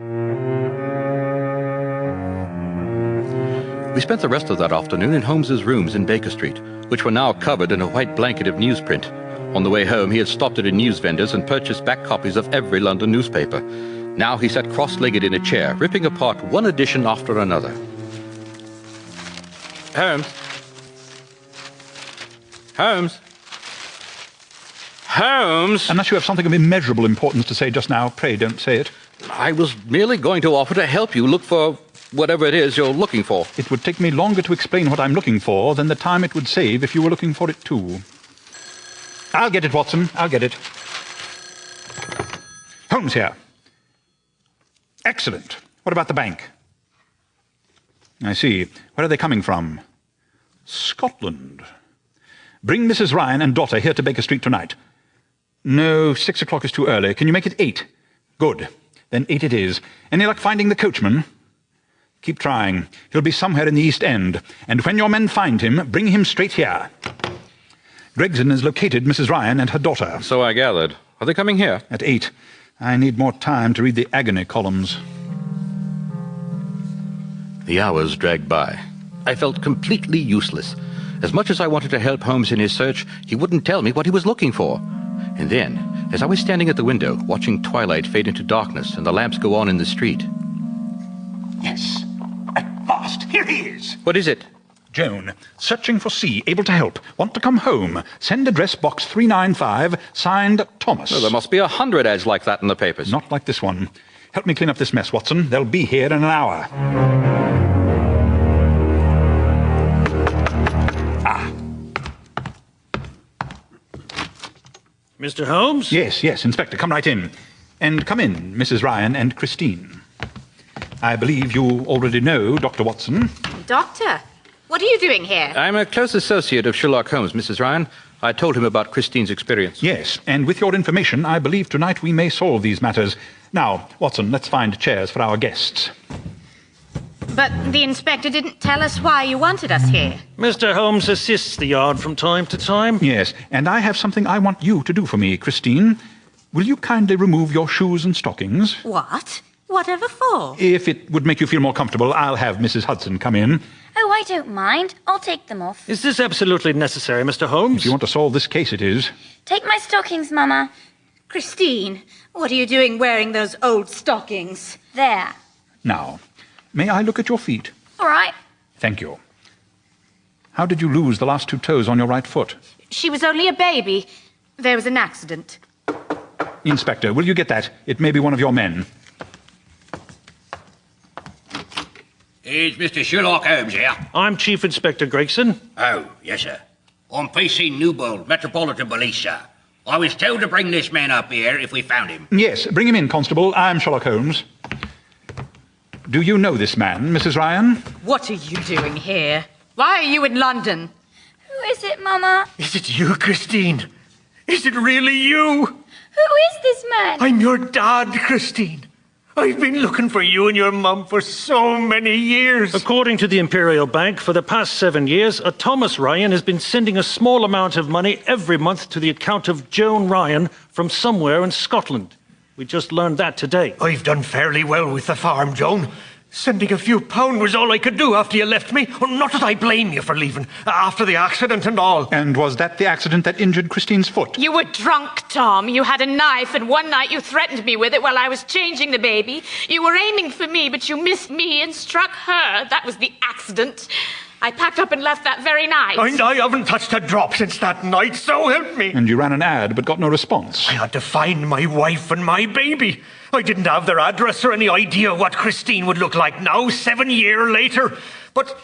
We spent the rest of that afternoon in Holmes's rooms in Baker Street, which were now covered in a white blanket of newsprint. On the way home, he had stopped at a news vendor's and purchased back copies of every London newspaper. Now he sat cross-legged in a chair, ripping apart one edition after another. Holmes? Holmes? Holmes? Unless you have something of immeasurable importance to say just now, pray don't say it. I was merely going to offer to help you look for whatever it is you're looking for. It would take me longer to explain what I'm looking for than the time it would save if you were looking for it too. I'll get it, Watson. I'll get it. Holmes here. Excellent. What about the bank? I see. Where are they coming from? Scotland. Bring Mrs. Ryan and daughter here to Baker Street tonight. No, 6 o'clock is too early. Can you make it 8? Good. Then 8 it is. Any luck finding the coachman? Keep trying. He'll be somewhere in the East End. And when your men find him, bring him straight here. Gregson has located Mrs. Ryan and her daughter. So I gathered. Are they coming here? At 8. I need more time to read the agony columns. The hours dragged by. I felt completely useless. As much as I wanted to help Holmes in his search, he wouldn't tell me what he was looking for. And then, as I was standing at the window, watching twilight fade into darkness and the lamps go on in the street... Yes. At last. Here he is. What is it? Joan. Searching for C. Able to help. Want to come home. Send address box 395. Signed Thomas. Well, there must be 100 ads like that in the papers. Not like this one. Help me clean up this mess, Watson. They'll be here in an hour. Mr. Holmes? Yes, Inspector, come right in. And come in, Mrs. Ryan and Christine. I believe you already know Dr. Watson. Doctor, what are you doing here? I'm a close associate of Sherlock Holmes, Mrs. Ryan. I told him about Christine's experience. Yes, and with your information, I believe tonight we may solve these matters. Now, Watson, let's find chairs for our guests. But the inspector didn't tell us why you wanted us here. Mr. Holmes assists the yard from time to time. Yes, and I have something I want you to do for me, Christine. Will you kindly remove your shoes and stockings? What? Whatever for? If it would make you feel more comfortable, I'll have Mrs. Hudson come in. Oh, I don't mind. I'll take them off. Is this absolutely necessary, Mr. Holmes? If you want to solve this case, it is. Take my stockings, Mama. Christine, what are you doing wearing those old stockings? There. Now, may I look at your feet? All right. Thank you. How did you lose the last 2 toes on your right foot? She was only a baby. There was an accident. Inspector, will you get that? It may be one of your men. Is Mr. Sherlock Holmes here? I'm Chief Inspector Gregson. Oh, yes, sir. I'm PC Newbold, Metropolitan Police, sir. I was told to bring this man up here if we found him. Yes, bring him in, Constable. I'm Sherlock Holmes. Do you know this man, Mrs. Ryan? What are you doing here? Why are you in London? Who is it, Mama? Is it you, Christine? Is it really you? Who is this man? I'm your dad, Christine. I've been looking for you and your mum for so many years. According to the Imperial Bank, for the past 7 years, a Thomas Ryan has been sending a small amount of money every month to the account of Joan Ryan from somewhere in Scotland. We just learned that today. I've done fairly well with the farm, Joan. Sending a few pound was all I could do after you left me. Oh, not that I blame you for leaving, after the accident and all. And was that the accident that injured Christine's foot? You were drunk, Tom. You had a knife, and one night you threatened me with it while I was changing the baby. You were aiming for me, but you missed me and struck her. That was the accident. I packed up and left that very night. And I haven't touched a drop since that night, so help me. And you ran an ad, but got no response. I had to find my wife and my baby. I didn't have their address or any idea what Christine would look like now, 7 years later. But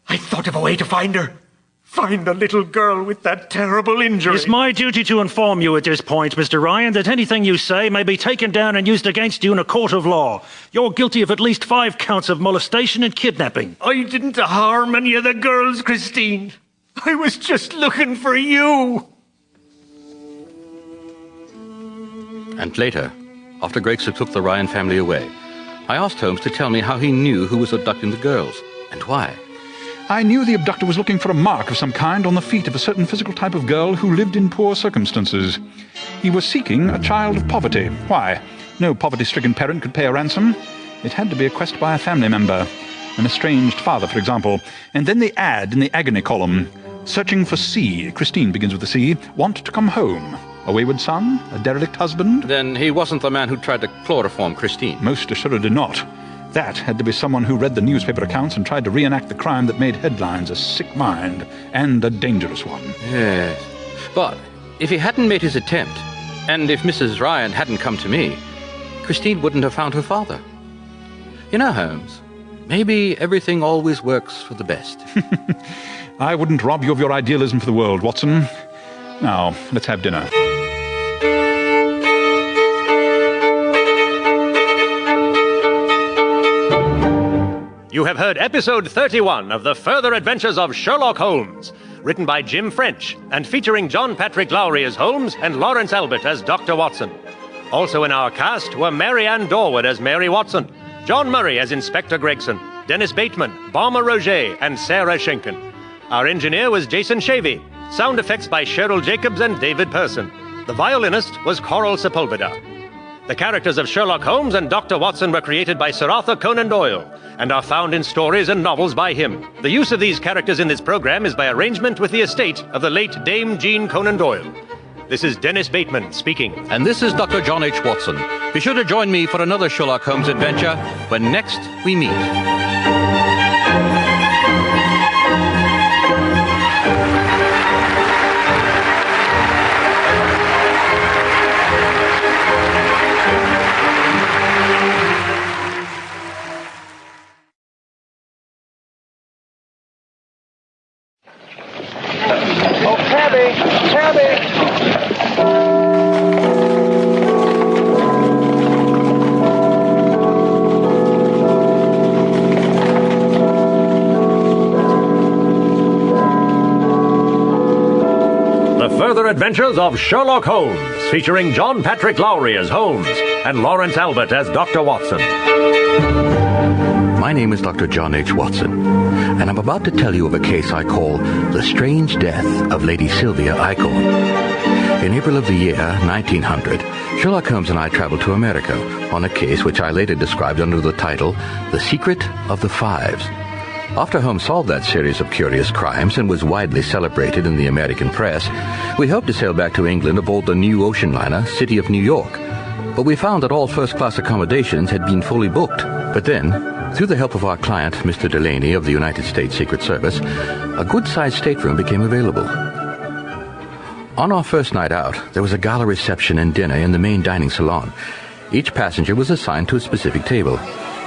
I thought of a way to find her. Find the little girl with that terrible injury. It's my duty to inform you at this point, Mr. Ryan, that anything you say may be taken down and used against you in a court of law. You're guilty of at least 5 counts of molestation and kidnapping. I didn't harm any of the girls, Christine. I was just looking for you. And later, after Gregson took the Ryan family away, I asked Holmes to tell me how he knew who was abducting the girls, and why. I knew the abductor was looking for a mark of some kind on the feet of a certain physical type of girl who lived in poor circumstances. He was seeking a child of poverty. Why? No poverty-stricken parent could pay a ransom. It had to be a quest by a family member. An estranged father, for example. And then the ad in the agony column. Searching for C. Christine begins with the C. Want to come home. A wayward son? A derelict husband? Then he wasn't the man who tried to chloroform Christine. Most assuredly not. That had to be someone who read the newspaper accounts and tried to reenact the crime that made headlines. A sick mind, and a dangerous one. Yes. But if he hadn't made his attempt, and if Mrs. Ryan hadn't come to me, Christine wouldn't have found her father. You know, Holmes, maybe everything always works for the best. I wouldn't rob you of your idealism for the world, Watson. Now, let's have dinner. You have heard episode 31 of The Further Adventures of Sherlock Holmes, written by Jim French and featuring John Patrick Lowry as Holmes and Lawrence Albert as Dr. Watson. Also in our cast were Mary Ann Dorward as Mary Watson, John Murray as Inspector Gregson, Dennis Bateman, Balmer Roger, and Sarah Schenken. Our engineer was Jason Shavey. Sound effects by Cheryl Jacobs and David Person. The violinist was Coral Sepulveda. The characters of Sherlock Holmes and Dr. Watson were created by Sir Arthur Conan Doyle and are found in stories and novels by him. The use of these characters in this program is by arrangement with the estate of the late Dame Jean Conan Doyle. This is Dennis Bateman speaking. And this is Dr. John H. Watson. Be sure to join me for another Sherlock Holmes adventure when next we meet. Oh, Tabby! Tabby! Further Adventures of Sherlock Holmes, featuring John Patrick Lowry as Holmes and Lawrence Albert as Dr. Watson. My name is Dr. John H. Watson, and I'm about to tell you of a case I call The Strange Death of Lady Sylvia Eichhorn. In April of the year 1900, Sherlock Holmes and I traveled to America on a case which I later described under the title The Secret of the Fives. After Holmes solved that series of curious crimes and was widely celebrated in the American press, we hoped to sail back to England aboard the new ocean liner City of New York. But we found that all first-class accommodations had been fully booked. But then, through the help of our client, Mr. Delaney of the United States Secret Service, a good-sized stateroom became available. On our first night out, there was a gala reception and dinner in the main dining salon. Each passenger was assigned to a specific table.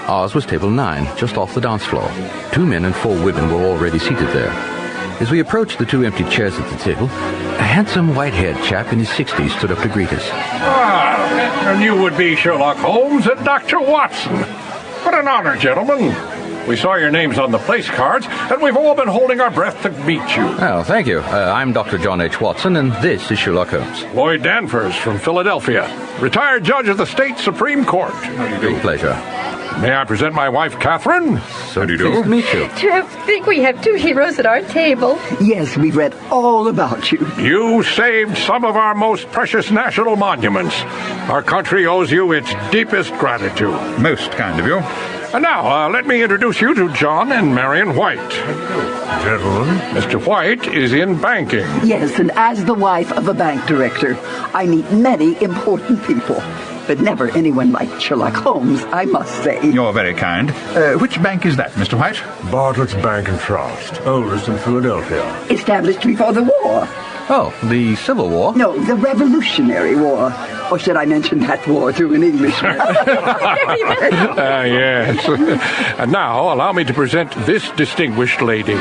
Ours was table 9, just off the dance floor. 2 men and 4 women were already seated there. As we approached the 2 empty chairs at the table, a handsome white-haired chap in his 60s stood up to greet us. Ah, and you would be Sherlock Holmes and Dr. Watson. What an honor, gentlemen. We saw your names on the place cards, and we've all been holding our breath to meet you. Oh, thank you. I'm Dr. John H. Watson, and this is Sherlock Holmes. Lloyd Danvers from Philadelphia, retired judge of the state Supreme Court. Great pleasure. May I present my wife, Catherine? So do you do? Pleased to meet you. Do you think we have 2 heroes at our table? Yes, we've read all about you. You saved some of our most precious national monuments. Our country owes you its deepest gratitude. Most kind of you. And now, let me introduce you to John and Marion White. Gentlemen, Mr. White is in banking. Yes, and as the wife of a bank director, I meet many important people. But never anyone like Sherlock Holmes, I must say. You're very kind. Which bank is that, Mr. White? Bartlett's Bank and Trust, oldest in Philadelphia. Established before the war. Oh, the Civil War? No, the Revolutionary War. Or should I mention that war to an Englishman? Yes. And now, allow me to present this distinguished lady,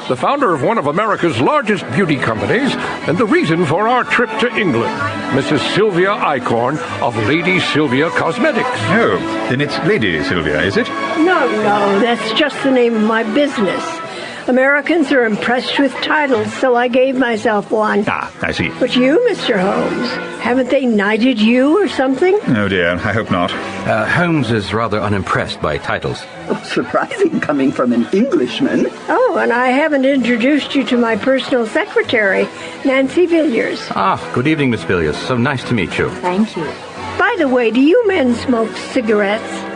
the founder of one of America's largest beauty companies, and the reason for our trip to England, Mrs. Sylvia Eichhorn of Lady Sylvia Cosmetics. Oh, then it's Lady Sylvia, is it? No, that's just the name of my business. Americans are impressed with titles, so I gave myself one. Ah, I see. But you, Mr. Holmes, haven't they knighted you or something? Oh dear, I hope not. Holmes is rather unimpressed by titles. Oh, surprising coming from an Englishman. Oh, and I haven't introduced you to my personal secretary, Nancy Villiers. Ah, good evening, Miss Villiers. So nice to meet you. Thank you. By the way, do you men smoke cigarettes?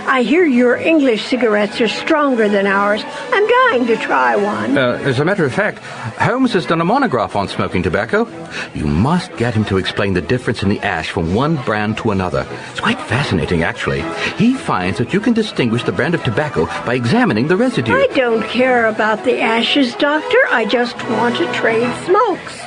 I hear your English cigarettes are stronger than ours. I'm dying to try one. As a matter of fact, Holmes has done a monograph on smoking tobacco. You must get him to explain the difference in the ash from one brand to another. It's quite fascinating, actually. He finds that you can distinguish the brand of tobacco by examining the residue. I don't care about the ashes, Doctor. I just want to trade smokes.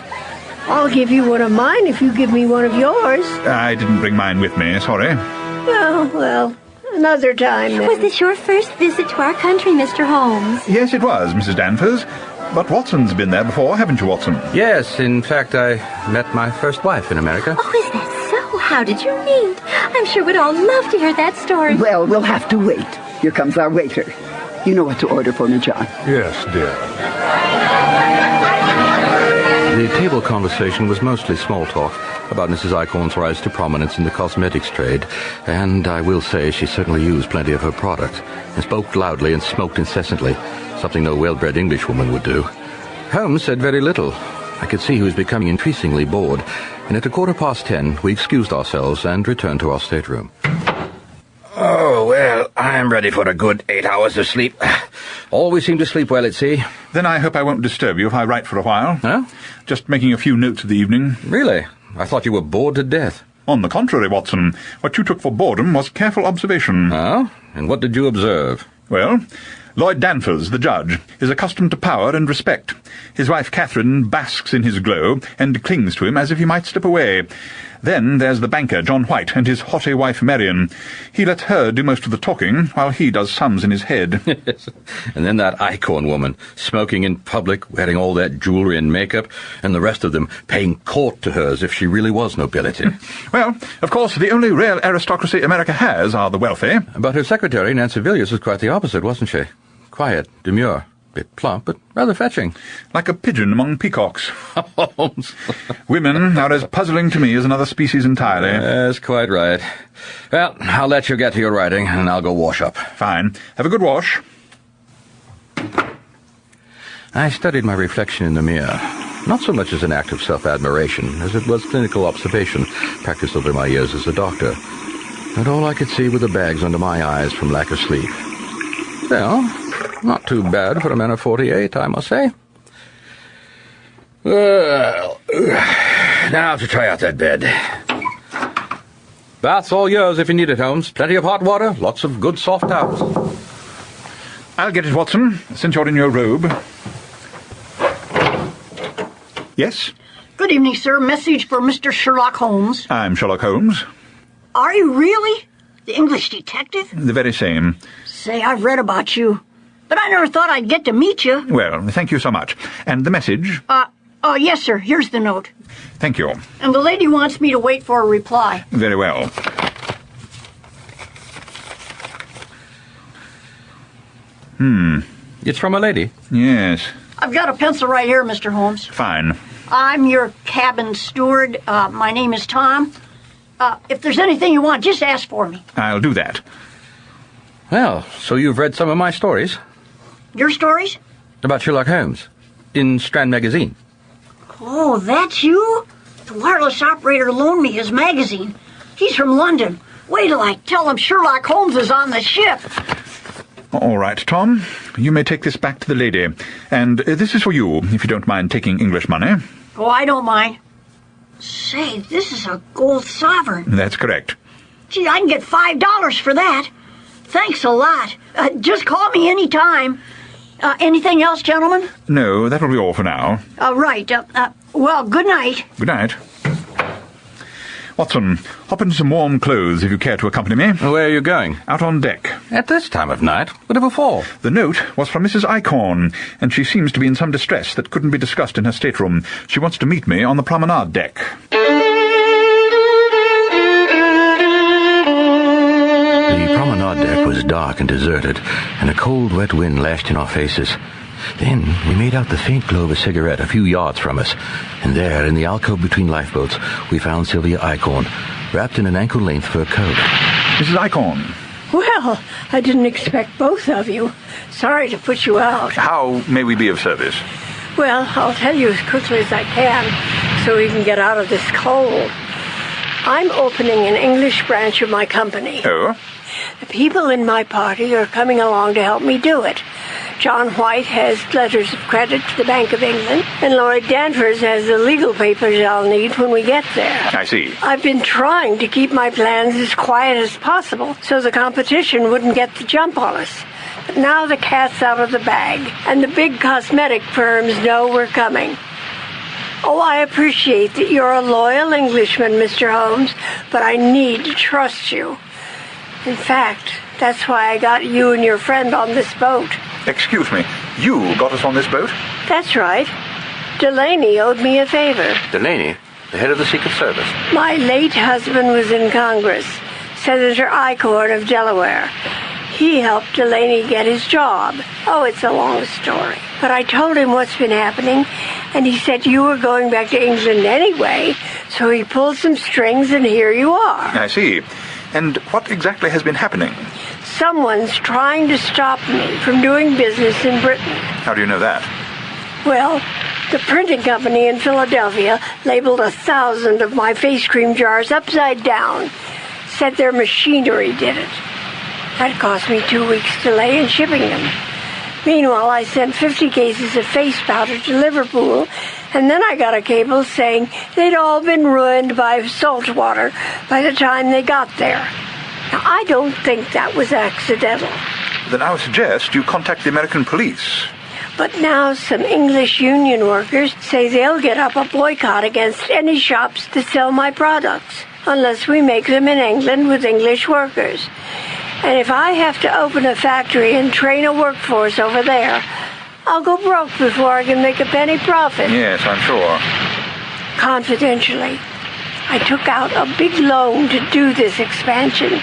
I'll give you one of mine if you give me one of yours. I didn't bring mine with me, sorry. Oh, well, another time then. Was this your first visit to our country, Mr. Holmes? Yes, it was, Mrs. Danvers. But Watson's been there before, haven't you, Watson? Yes, in fact, I met my first wife in America. Oh, is that so? How did you meet? I'm sure we'd all love to hear that story. Well, we'll have to wait. Here comes our waiter. You know what to order for me, John. Yes, dear. The table conversation was mostly small talk about Mrs. Eichhorn's rise to prominence in the cosmetics trade, and I will say she certainly used plenty of her product, and spoke loudly and smoked incessantly, something no well-bred Englishwoman would do. Holmes said very little. I could see he was becoming increasingly bored, and at 10:15 we excused ourselves and returned to our stateroom. Oh, well, I'm ready for a good 8 hours of sleep. Always seem to sleep well at sea. Then I hope I won't disturb you if I write for a while. Huh? Just making a few notes of the evening. Really? I thought you were bored to death. On the contrary, Watson. What you took for boredom was careful observation. Oh? And what did you observe? Well, Lloyd Danvers, the judge, is accustomed to power and respect. His wife Catherine basks in his glow and clings to him as if he might slip away. Then there's the banker, John White, and his haughty wife Marion. He lets her do most of the talking, while he does sums in his head. And then that Eichhorn woman, smoking in public, wearing all that jewelry and makeup, and the rest of them paying court to her as if she really was nobility. Well, of course, the only real aristocracy America has are the wealthy. But her secretary, Nancy Villiers, was quite the opposite, wasn't she? Quiet, demure. Bit plump, but rather fetching. Like a pigeon among peacocks. Holmes. Women are as puzzling to me as another species entirely. That's quite right. Well, I'll let you get to your writing, and I'll go wash up. Fine. Have a good wash. I studied my reflection in the mirror, not so much as an act of self-admiration as it was clinical observation practiced over my years as a doctor. And all I could see were the bags under my eyes from lack of sleep. Well, not too bad for a man of 48, I must say. Well, now to try out that bed. Bath's all yours if you need it, Holmes. Plenty of hot water, lots of good soft towels. I'll get it, Watson, since you're in your robe. Yes? Good evening, sir. Message for Mr. Sherlock Holmes. I'm Sherlock Holmes. Are you really? The English detective? The very same. Say, I've read about you, but I never thought I'd get to meet you. Well, thank you so much. And the message? Yes, sir. Here's the note. Thank you. And the lady wants me to wait for a reply. Very well. It's from a lady? Yes. I've got a pencil right here, Mr. Holmes. Fine. I'm your cabin steward. My name is Tom. If there's anything you want, just ask for me. I'll do that. Well, so you've read some of my stories? Your stories? About Sherlock Holmes. In Strand Magazine. Oh, that's you? The wireless operator loaned me his magazine. He's from London. Wait till I tell him Sherlock Holmes is on the ship. All right, Tom. You may take this back to the lady. And this is for you, if you don't mind taking English money. Oh, I don't mind. Say, this is a gold sovereign. That's correct. Gee, I can get $5 for that. Thanks a lot. Just call me any time. Anything else, gentlemen? No, that'll be all for now. Right. Well, good night. Good night. Watson, hop into some warm clothes if you care to accompany me. Where are you going? Out on deck. At this time of night? Whatever for? The note was from Mrs. Eichhorn, and she seems to be in some distress that couldn't be discussed in her stateroom. She wants to meet me on the promenade deck. The promenade deck was dark and deserted, and a cold, wet wind lashed in our faces. Then we made out the faint glow of a cigarette a few yards from us, and there, in the alcove between lifeboats, we found Sylvia Eichhorn, wrapped in an ankle-length fur coat. Mrs. Eichhorn. Well, I didn't expect both of you. Sorry to put you out. How may we be of service? Well, I'll tell you as quickly as I can, so we can get out of this cold. I'm opening an English branch of my company. Oh? The people in my party are coming along to help me do it. John White has letters of credit to the Bank of England, and Lloyd Danvers has the legal papers I'll need when we get there. I see. I've been trying to keep my plans as quiet as possible so the competition wouldn't get the jump on us. But now the cat's out of the bag, and the big cosmetic firms know we're coming. Oh, I appreciate that you're a loyal Englishman, Mr. Holmes, but I need to trust you. In fact, that's why I got you and your friend on this boat. Excuse me, you got us on this boat? That's right. Delaney owed me a favor. Delaney, the head of the Secret Service. My late husband was in Congress, Senator Eichhorn of Delaware. He helped Delaney get his job. Oh, it's a long story. But I told him what's been happening, and he said you were going back to England anyway, so he pulled some strings, and here you are. I see. And what exactly has been happening? Someone's trying to stop me from doing business in Britain. How do you know that? Well, the printing company in Philadelphia labeled 1,000 of my face cream jars upside down. Said their machinery did it. That cost me 2 weeks' delay in shipping them. Meanwhile, I sent 50 cases of face powder to Liverpool, and then I got a cable saying they'd all been ruined by salt water by the time they got there. Now, I don't think that was accidental. Then I would suggest you contact the American police. But now some English union workers say they'll get up a boycott against any shops that sell my products, unless we make them in England with English workers. And if I have to open a factory and train a workforce over there, I'll go broke before I can make a penny profit. Yes, I'm sure. Confidentially, I took out a big loan to do this expansion.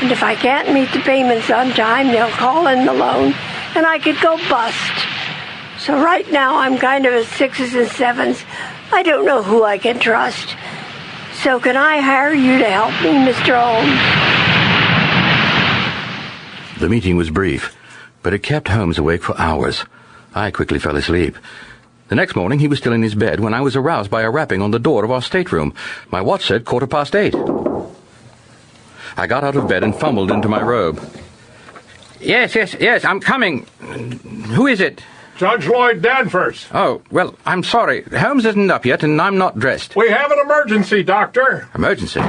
And if I can't meet the payments on time, they'll call in the loan and I could go bust. So right now I'm kind of a 6s and 7s. I don't know who I can trust. So can I hire you to help me, Mr. Holmes? The meeting was brief, but it kept Holmes awake for hours. I quickly fell asleep. The next morning he was still in his bed when I was aroused by a rapping on the door of our stateroom. My watch said 8:15. I got out of bed and fumbled into my robe. Yes, I'm coming. Who is it? Judge Lloyd Danvers. Oh, well, I'm sorry. Holmes isn't up yet, and I'm not dressed. We have an emergency, Doctor. Emergency?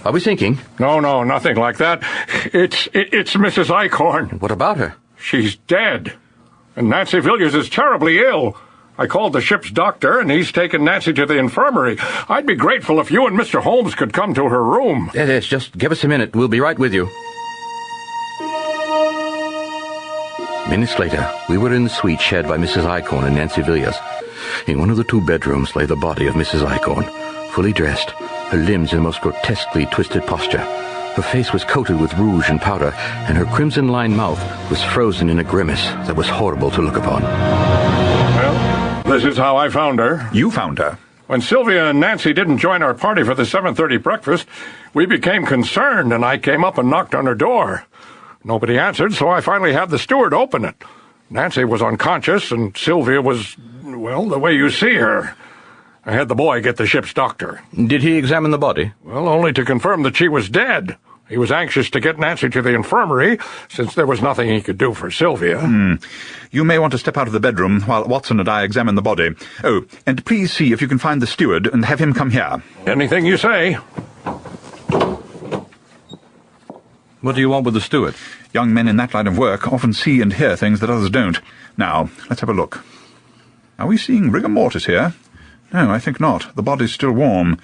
Are we sinking? No, nothing like that. It's Mrs. Eichhorn. What about her? She's dead. And Nancy Villiers is terribly ill. I called the ship's doctor, and he's taken Nancy to the infirmary. I'd be grateful if you and Mr. Holmes could come to her room. Yes, just give us a minute. We'll be right with you. Minutes later, we were in the suite shared by Mrs. Eichhorn and Nancy Villiers. In one of the 2 bedrooms lay the body of Mrs. Eichhorn, fully dressed, her limbs in a most grotesquely twisted posture. Her face was coated with rouge and powder, and her crimson-lined mouth was frozen in a grimace that was horrible to look upon. Well, this is how I found her. You found her? When Sylvia and Nancy didn't join our party for the 7:30 breakfast, we became concerned, and I came up and knocked on her door. Nobody answered, so I finally had the steward open it. Nancy was unconscious, and Sylvia was, well, the way you see her. I had the boy get the ship's doctor. Did he examine the body? Well, only to confirm that she was dead. He was anxious to get Nancy to the infirmary, since there was nothing he could do for Sylvia. You may want to step out of the bedroom while Watson and I examine the body. Oh, and please see if you can find the steward and have him come here. Anything you say. What do you want with the steward? Young men in that line of work often see and hear things that others don't. Now, let's have a look. Are we seeing rigor mortis here? No, I think not. The body's still warm.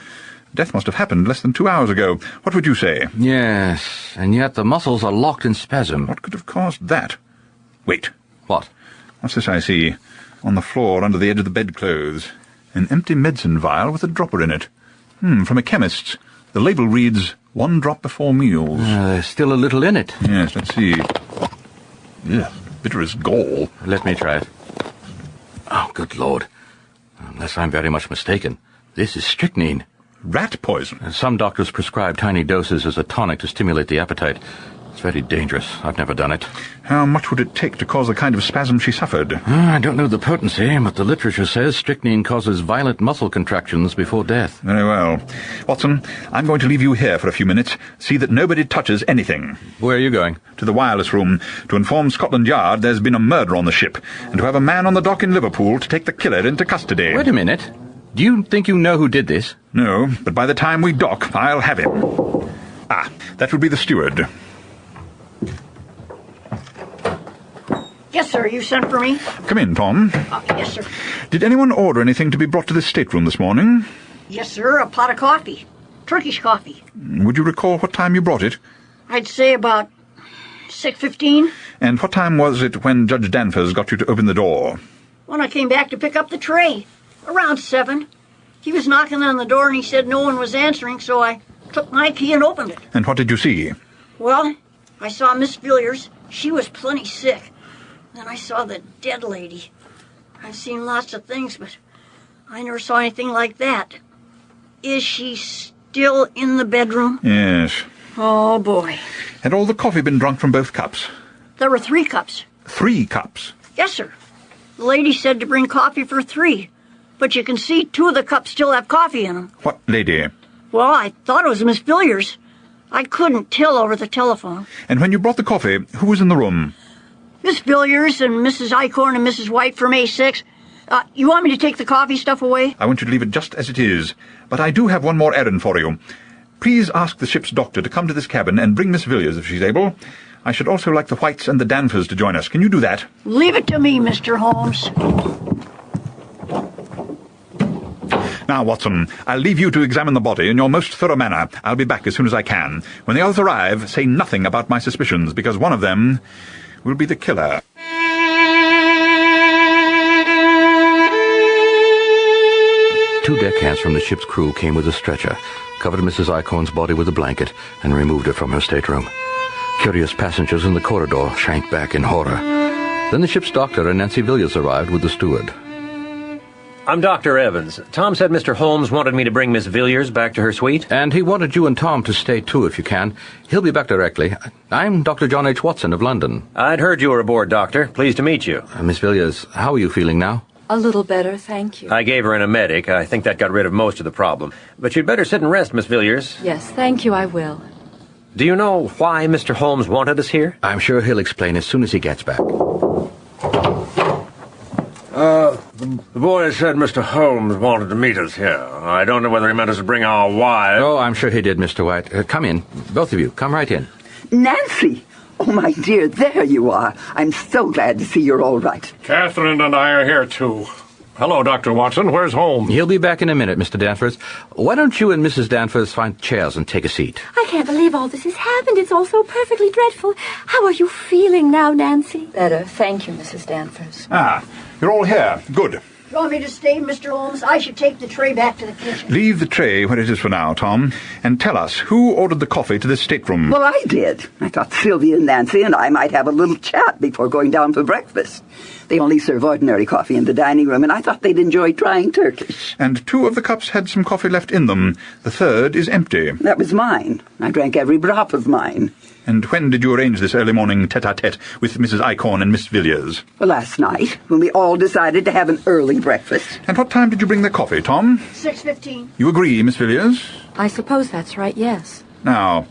Death must have happened less than 2 hours ago. What would you say? Yes, and yet the muscles are locked in spasm. What could have caused that? Wait. What? What's this I see? On the floor under the edge of the bedclothes. An empty medicine vial with a dropper in it. From a chemist's. The label reads, 1 drop before meals. There's still a little in it. Yes, let's see. Yeah, bitter as gall. Let me try it. Oh, good Lord. Unless I'm very much mistaken, this is strychnine. Rat poison? Some doctors prescribe tiny doses as a tonic to stimulate the appetite. It's very dangerous. I've never done it. How much would it take to cause the kind of spasm she suffered? I don't know the potency, but the literature says strychnine causes violent muscle contractions before death. Very well. Watson, I'm going to leave you here for a few minutes. See that nobody touches anything. Where are you going? To the wireless room, to inform Scotland Yard there's been a murder on the ship, and to have a man on the dock in Liverpool to take the killer into custody. Wait a minute. Do you think you know who did this? No, but by the time we dock, I'll have him. That would be the steward. Yes, sir. You sent for me? Come in, Tom. Yes, sir. Did anyone order anything to be brought to this stateroom this morning? Yes, sir. A pot of coffee. Turkish coffee. Would you recall what time you brought it? I'd say about 6:15. And what time was it when Judge Danvers got you to open the door? When I came back to pick up the tray. Around 7. He was knocking on the door and he said no one was answering, so I took my key and opened it. And what did you see? Well, I saw Miss Villiers. She was plenty sick. Then I saw the dead lady. I've seen lots of things, but I never saw anything like that. Is she still in the bedroom? Yes. Oh, boy. Had all the coffee been drunk from both cups? There were 3 cups. 3 cups? Yes, sir. The lady said to bring coffee for 3. But you can see 2 of the cups still have coffee in them. What lady? Well, I thought it was Miss Villiers. I couldn't tell over the telephone. And when you brought the coffee, who was in the room? Miss Villiers and Mrs. Eichhorn and Mrs. White from A6. You want me to take the coffee stuff away? I want you to leave it just as it is. But I do have one more errand for you. Please ask the ship's doctor to come to this cabin and bring Miss Villiers if she's able. I should also like the Whites and the Danvers to join us. Can you do that? Leave it to me, Mr. Holmes. Now, Watson, I'll leave you to examine the body in your most thorough manner. I'll be back as soon as I can. When the others arrive, say nothing about my suspicions, because one of them will be the killer. Two deckhands from the ship's crew came with a stretcher, covered Mrs. Eichhorn's body with a blanket, and removed her from her stateroom. Curious passengers in the corridor shrank back in horror. Then the ship's doctor and Nancy Villiers arrived with the steward. I'm Dr. Evans. Tom said Mr. Holmes wanted me to bring Miss Villiers back to her suite. And he wanted you and Tom to stay too, if you can. He'll be back directly. I'm Dr. John H. Watson of London. I'd heard you were aboard, Doctor. Pleased to meet you. Miss Villiers, how are you feeling now? A little better, thank you. I gave her an emetic. I think that got rid of most of the problem. But you'd better sit and rest, Miss Villiers. Yes, thank you, I will. Do you know why Mr. Holmes wanted us here? I'm sure he'll explain as soon as he gets back. The boy said Mr. Holmes wanted to meet us here. I don't know whether he meant us to bring our wives. Oh, I'm sure he did, Mr. White. Come in. Both of you, come right in. Nancy! Oh, my dear, there you are. I'm so glad to see you're all right. Catherine and I are here, too. Hello, Dr. Watson. Where's Holmes? He'll be back in a minute, Mr. Danvers. Why don't you and Mrs. Danvers find chairs and take a seat? I can't believe all this has happened. It's all so perfectly dreadful. How are you feeling now, Nancy? Better, thank you, Mrs. Danvers. Ah, you're all here. Good. You want me to stay, Mr. Holmes? I should take the tray back to the kitchen. Leave the tray where it is for now, Tom, and tell us who ordered the coffee to this stateroom. Well, I did. I thought Sylvia and Nancy and I might have a little chat before going down for breakfast. They only serve ordinary coffee in the dining room, and I thought they'd enjoy trying Turkish. And 2 of the cups had some coffee left in them. The third is empty. That was mine. I drank every drop of mine. And when did you arrange this early morning tete-a-tete with Mrs. Eichhorn and Miss Villiers? Well, last night, when we all decided to have an early breakfast. And what time did you bring the coffee, Tom? 6:15. You agree, Miss Villiers? I suppose that's right, yes. Now,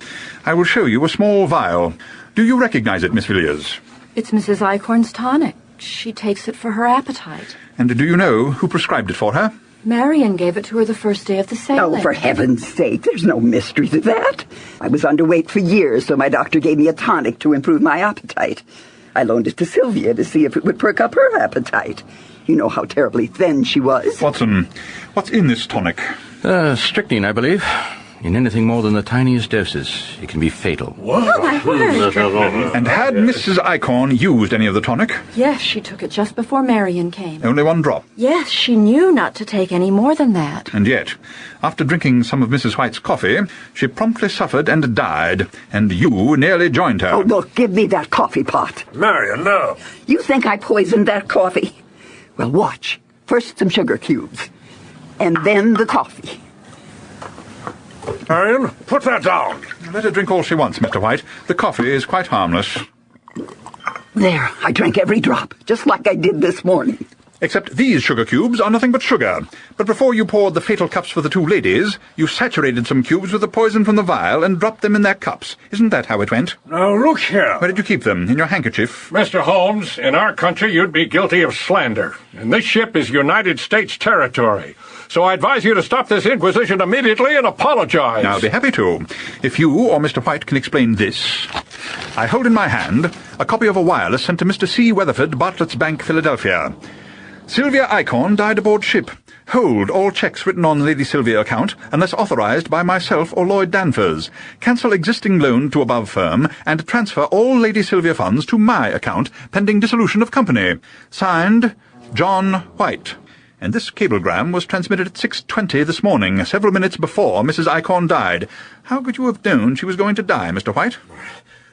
I will show you a small vial. Do you recognize it, Miss Villiers? It's Mrs. Eichhorn's tonic. She takes it for her appetite. And do you know who prescribed it for her? Marion gave it to her the first day of the sailing. Oh, for heaven's sake, there's no mystery to that. I was underweight for years, so my doctor gave me a tonic to improve my appetite. I loaned it to Sylvia to see if it would perk up her appetite. You know how terribly thin she was. Watson, what's in this tonic? Strychnine, I believe. In anything more than the tiniest doses, it can be fatal. Oh, my word. And had Mrs. Eichhorn used any of the tonic? Yes, she took it just before Marion came. Only 1 drop? Yes, she knew not to take any more than that. And yet, after drinking some of Mrs. White's coffee, she promptly suffered and died, and you nearly joined her. Oh, look, give me that coffee pot. Marion, no. You think I poisoned that coffee? Well, watch. First some sugar cubes, and then the coffee. Marion, put that down. Let her drink all she wants, Mr. White. The coffee is quite harmless. There, I drank every drop, just like I did this morning. Except these sugar cubes are nothing but sugar. But before you poured the fatal cups for the 2 ladies, you saturated some cubes with the poison from the vial and dropped them in their cups. Isn't that how it went? Now, look here. Where did you keep them? In your handkerchief? Mr. Holmes, in our country, you'd be guilty of slander. And this ship is United States territory. So I advise you to stop this inquisition immediately and apologize. I'll be happy to. If you or Mr. White can explain this. I hold in my hand a copy of a wireless sent to Mr. C. Weatherford, Bartlett's Bank, Philadelphia. Sylvia Eichhorn died aboard ship. Hold all checks written on Lady Sylvia account unless authorized by myself or Lloyd Danvers. Cancel existing loan to above firm and transfer all Lady Sylvia funds to my account pending dissolution of company. Signed, John White. And this cablegram was transmitted at 6:20 this morning, several minutes before Mrs. Eichhorn died. How could you have known she was going to die, Mr. White?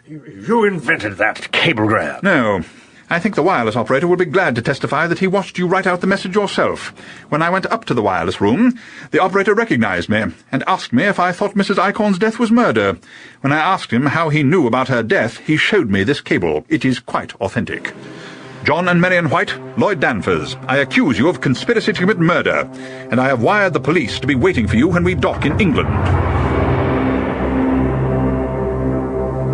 You invented that cablegram. No. I think the wireless operator will be glad to testify that he watched you write out the message yourself. When I went up to the wireless room, the operator recognized me and asked me if I thought Mrs. Eichhorn's death was murder. When I asked him how he knew about her death, he showed me this cable. It is quite authentic. John and Marion White, Lloyd Danvers, I accuse you of conspiracy to commit murder, and I have wired the police to be waiting for you when we dock in England.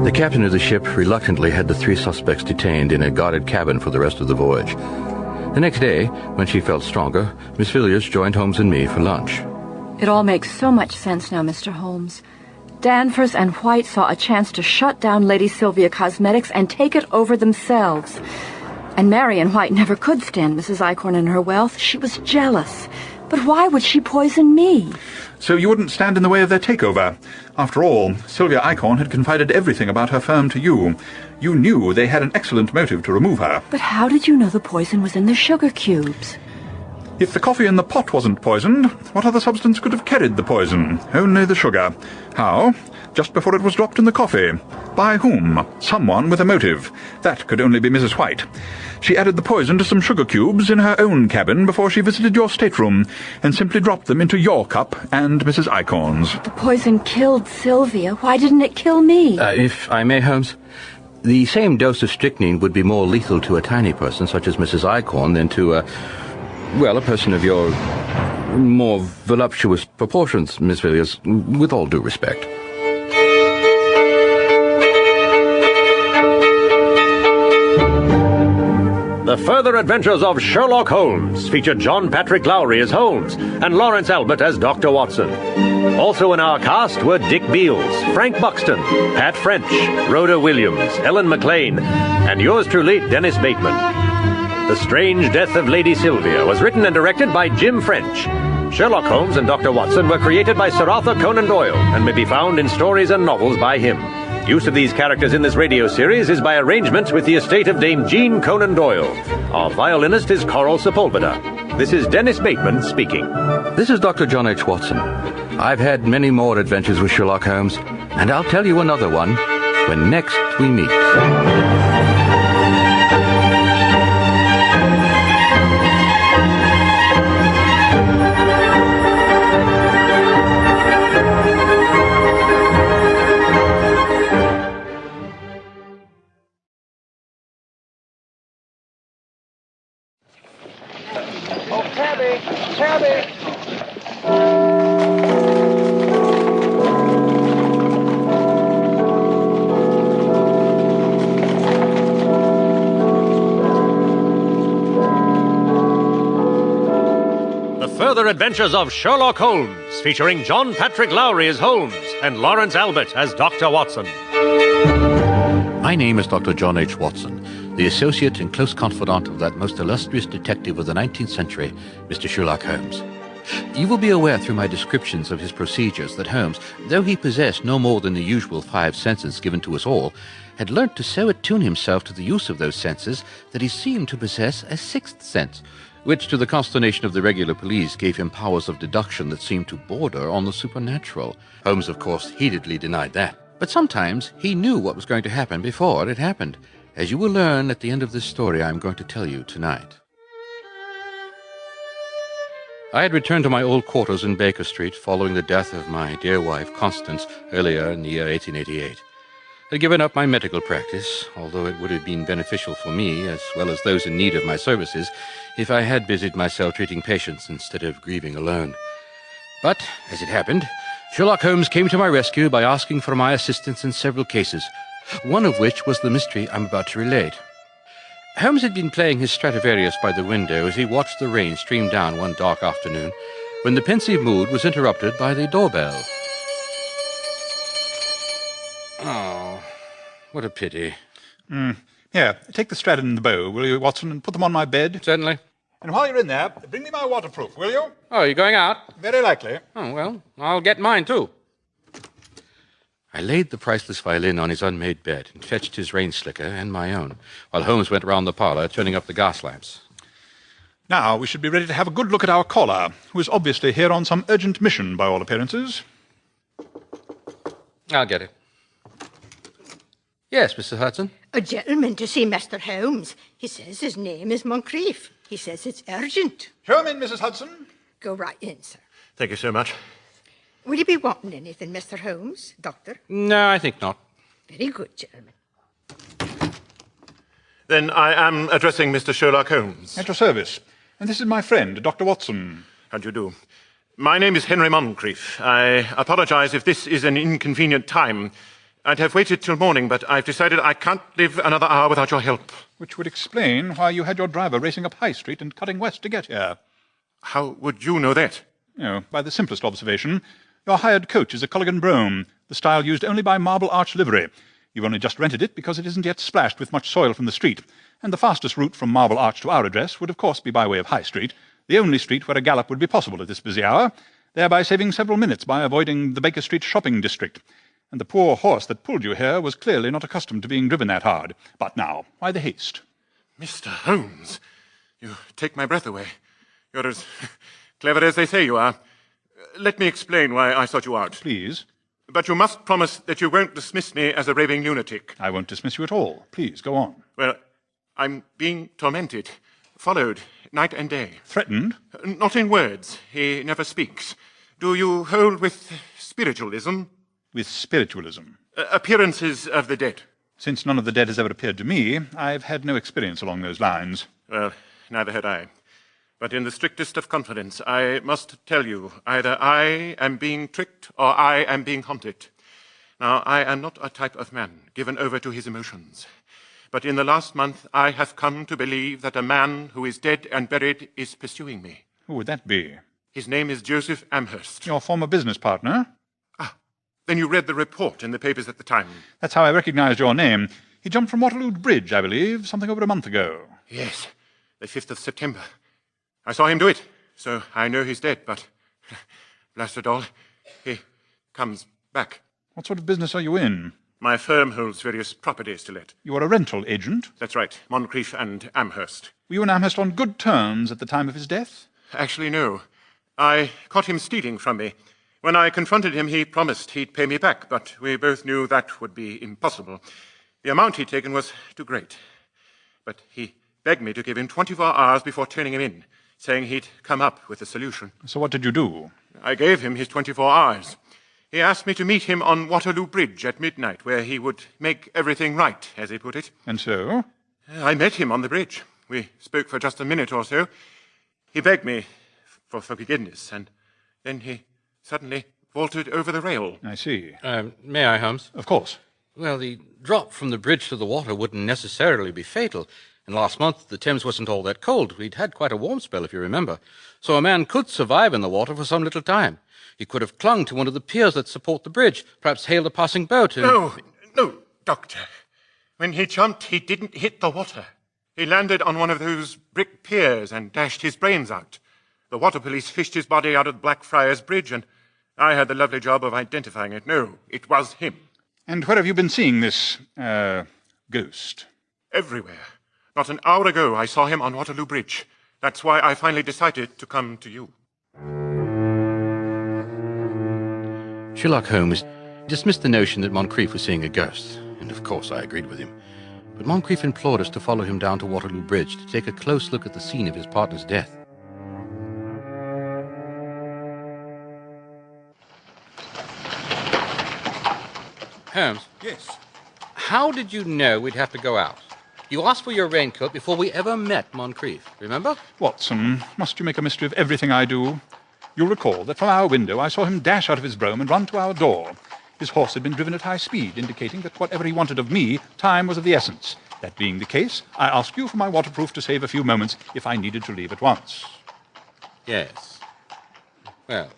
The captain of the ship reluctantly had the 3 suspects detained in a guarded cabin for the rest of the voyage. The next day, when she felt stronger, Miss Villiers joined Holmes and me for lunch. It all makes so much sense now, Mr. Holmes. Danvers and White saw a chance to shut down Lady Sylvia Cosmetics and take it over themselves. And Marion White never could stand Mrs. Eichhorn and her wealth. She was jealous. But why would she poison me? So you wouldn't stand in the way of their takeover. After all, Sylvia Eichhorn had confided everything about her firm to you. You knew they had an excellent motive to remove her. But how did you know the poison was in the sugar cubes? If the coffee in the pot wasn't poisoned, what other substance could have carried the poison? Only the sugar. How? Just before it was dropped in the coffee. By whom? Someone with a motive. That could only be Mrs. White. She added the poison to some sugar cubes in her own cabin before she visited your stateroom, and simply dropped them into your cup and Mrs. Icorn's. The poison killed Sylvia. Why didn't it kill me? If I may, Holmes, the same dose of strychnine would be more lethal to a tiny person such as Mrs. Icorn than to a person of your more voluptuous proportions, Miss Villiers, with all due respect. The Further Adventures of Sherlock Holmes featured John Patrick Lowry as Holmes and Lawrence Albert as Dr. Watson. Also in our cast were Dick Beals, Frank Buxton, Pat French, Rhoda Williams, Ellen McLean, and yours truly, Dennis Bateman. The Strange Death of Lady Sylvia was written and directed by Jim French. Sherlock Holmes and Dr. Watson were created by Sir Arthur Conan Doyle and may be found in stories and novels by him. Use of these characters in this radio series is by arrangement with the estate of Dame Jean Conan Doyle. Our violinist is Coral Sepulveda. This is Dennis Bateman speaking. This is Dr. John H. Watson. I've had many more adventures with Sherlock Holmes, and I'll tell you another one when next we meet. Further Adventures of Sherlock Holmes, featuring John Patrick Lowry as Holmes and Lawrence Albert as Dr. Watson. My name is Dr. John H. Watson, the associate and close confidant of that most illustrious detective of the 19th century, Mr. Sherlock Holmes. You will be aware through my descriptions of his procedures that Holmes, though he possessed no more than the usual 5 senses given to us all, had learnt to so attune himself to the use of those senses that he seemed to possess a 6th sense, which, to the consternation of the regular police, gave him powers of deduction that seemed to border on the supernatural. Holmes, of course, heatedly denied that. But sometimes he knew what was going to happen before it happened, as you will learn at the end of this story I'm going to tell you tonight. I had returned to my old quarters in Baker Street following the death of my dear wife, Constance, earlier in the year 1888. I had given up my medical practice, although it would have been beneficial for me, as well as those in need of my services, if I had busied myself treating patients instead of grieving alone. But, as it happened, Sherlock Holmes came to my rescue by asking for my assistance in several cases, one of which was the mystery I'm about to relate. Holmes had been playing his Stradivarius by the window as he watched the rain stream down one dark afternoon, when the pensive mood was interrupted by the doorbell. Oh, what a pity. Here, take the Strad and the bow, will you, Watson, and put them on my bed? Certainly. And while you're in there, bring me my waterproof, will you? Oh, you're going out? Very likely. Oh, well, I'll get mine, too. I laid the priceless violin on his unmade bed and fetched his rain slicker and my own, while Holmes went round the parlor, turning up the gas lamps. Now, we should be ready to have a good look at our caller, who is obviously here on some urgent mission, by all appearances. I'll get it. Yes, Mr. Hudson? A gentleman to see Mr. Holmes. He says his name is Moncrief. He says it's urgent. Show him in, Mrs. Hudson. Go right in, sir. Thank you so much. Will you be wanting anything, Mr. Holmes, Doctor? No, I think not. Very good, gentlemen. Then I am addressing Mr. Sherlock Holmes. At your service. And this is my friend, Dr. Watson. How do you do? My name is Henry Moncrief. I apologize if this is an inconvenient time. I'd have waited till morning, but I've decided I can't live another hour without your help. Which would explain why you had your driver racing up High Street and cutting west to get here. How would you know that? Oh, by the simplest observation. Your hired coach is a Culligan brougham, the style used only by Marble Arch Livery. You've only just rented it because it isn't yet splashed with much soil from the street, and the fastest route from Marble Arch to our address would of course be by way of High Street, the only street where a gallop would be possible at this busy hour, thereby saving several minutes by avoiding the Baker Street shopping district. And the poor horse that pulled you here was clearly not accustomed to being driven that hard. But now, why the haste? Mr. Holmes, you take my breath away. You're as clever as they say you are. Let me explain why I sought you out. Please. But you must promise that you won't dismiss me as a raving lunatic. I won't dismiss you at all. Please, go on. Well, I'm being tormented, followed night and day. Threatened? Not in words. He never speaks. Do you hold with spiritualism? With spiritualism? Appearances of the dead. Since none of the dead has ever appeared to me, I've had no experience along those lines. Well, neither had I. But in the strictest of confidence, I must tell you, either I am being tricked or I am being haunted. Now, I am not a type of man given over to his emotions. But in the last month, I have come to believe that a man who is dead and buried is pursuing me. Who would that be? His name is Joseph Amherst. Your former business partner? Then you read the report in the papers at the time. That's how I recognized your name. He jumped from Waterloo Bridge, I believe, something over a month ago. Yes, the 5th of September. I saw him do it, so I know he's dead, but blast it all, he comes back. What sort of business are you in? My firm holds various properties to let. You are a rental agent? That's right, Moncrief and Amherst. Were you and Amherst on good terms at the time of his death? Actually, no. I caught him stealing from me. When I confronted him, he promised he'd pay me back, but we both knew that would be impossible. The amount he'd taken was too great. But he begged me to give him 24 hours before turning him in, saying he'd come up with a solution. So what did you do? I gave him his 24 hours. He asked me to meet him on Waterloo Bridge at midnight, where he would make everything right, as he put it. And so? I met him on the bridge. We spoke for just a minute or so. He begged me for forgiveness, and then he suddenly vaulted over the rail. I see. May I, Holmes? Of course. Well, the drop from the bridge to the water wouldn't necessarily be fatal. And last month, the Thames wasn't all that cold. We'd had quite a warm spell, if you remember. So a man could survive in the water for some little time. He could have clung to one of the piers that support the bridge, perhaps hailed a passing boat and... No, Doctor. When he jumped, he didn't hit the water. He landed on one of those brick piers and dashed his brains out. The water police fished his body out of Blackfriars Bridge, and I had the lovely job of identifying it. No, it was him. And where have you been seeing this, ghost? Everywhere. Not an hour ago, I saw him on Waterloo Bridge. That's why I finally decided to come to you. Sherlock Holmes dismissed the notion that Moncrief was seeing a ghost, and of course I agreed with him. But Moncrief implored us to follow him down to Waterloo Bridge to take a close look at the scene of his partner's death. Holmes? Yes? How did you know we'd have to go out? You asked for your raincoat before we ever met Moncrief, remember? Watson, must you make a mystery of everything I do? You'll recall that from our window I saw him dash out of his brougham and run to our door. His horse had been driven at high speed, indicating that whatever he wanted of me, time was of the essence. That being the case, I asked you for my waterproof to save a few moments if I needed to leave at once. Yes. Well,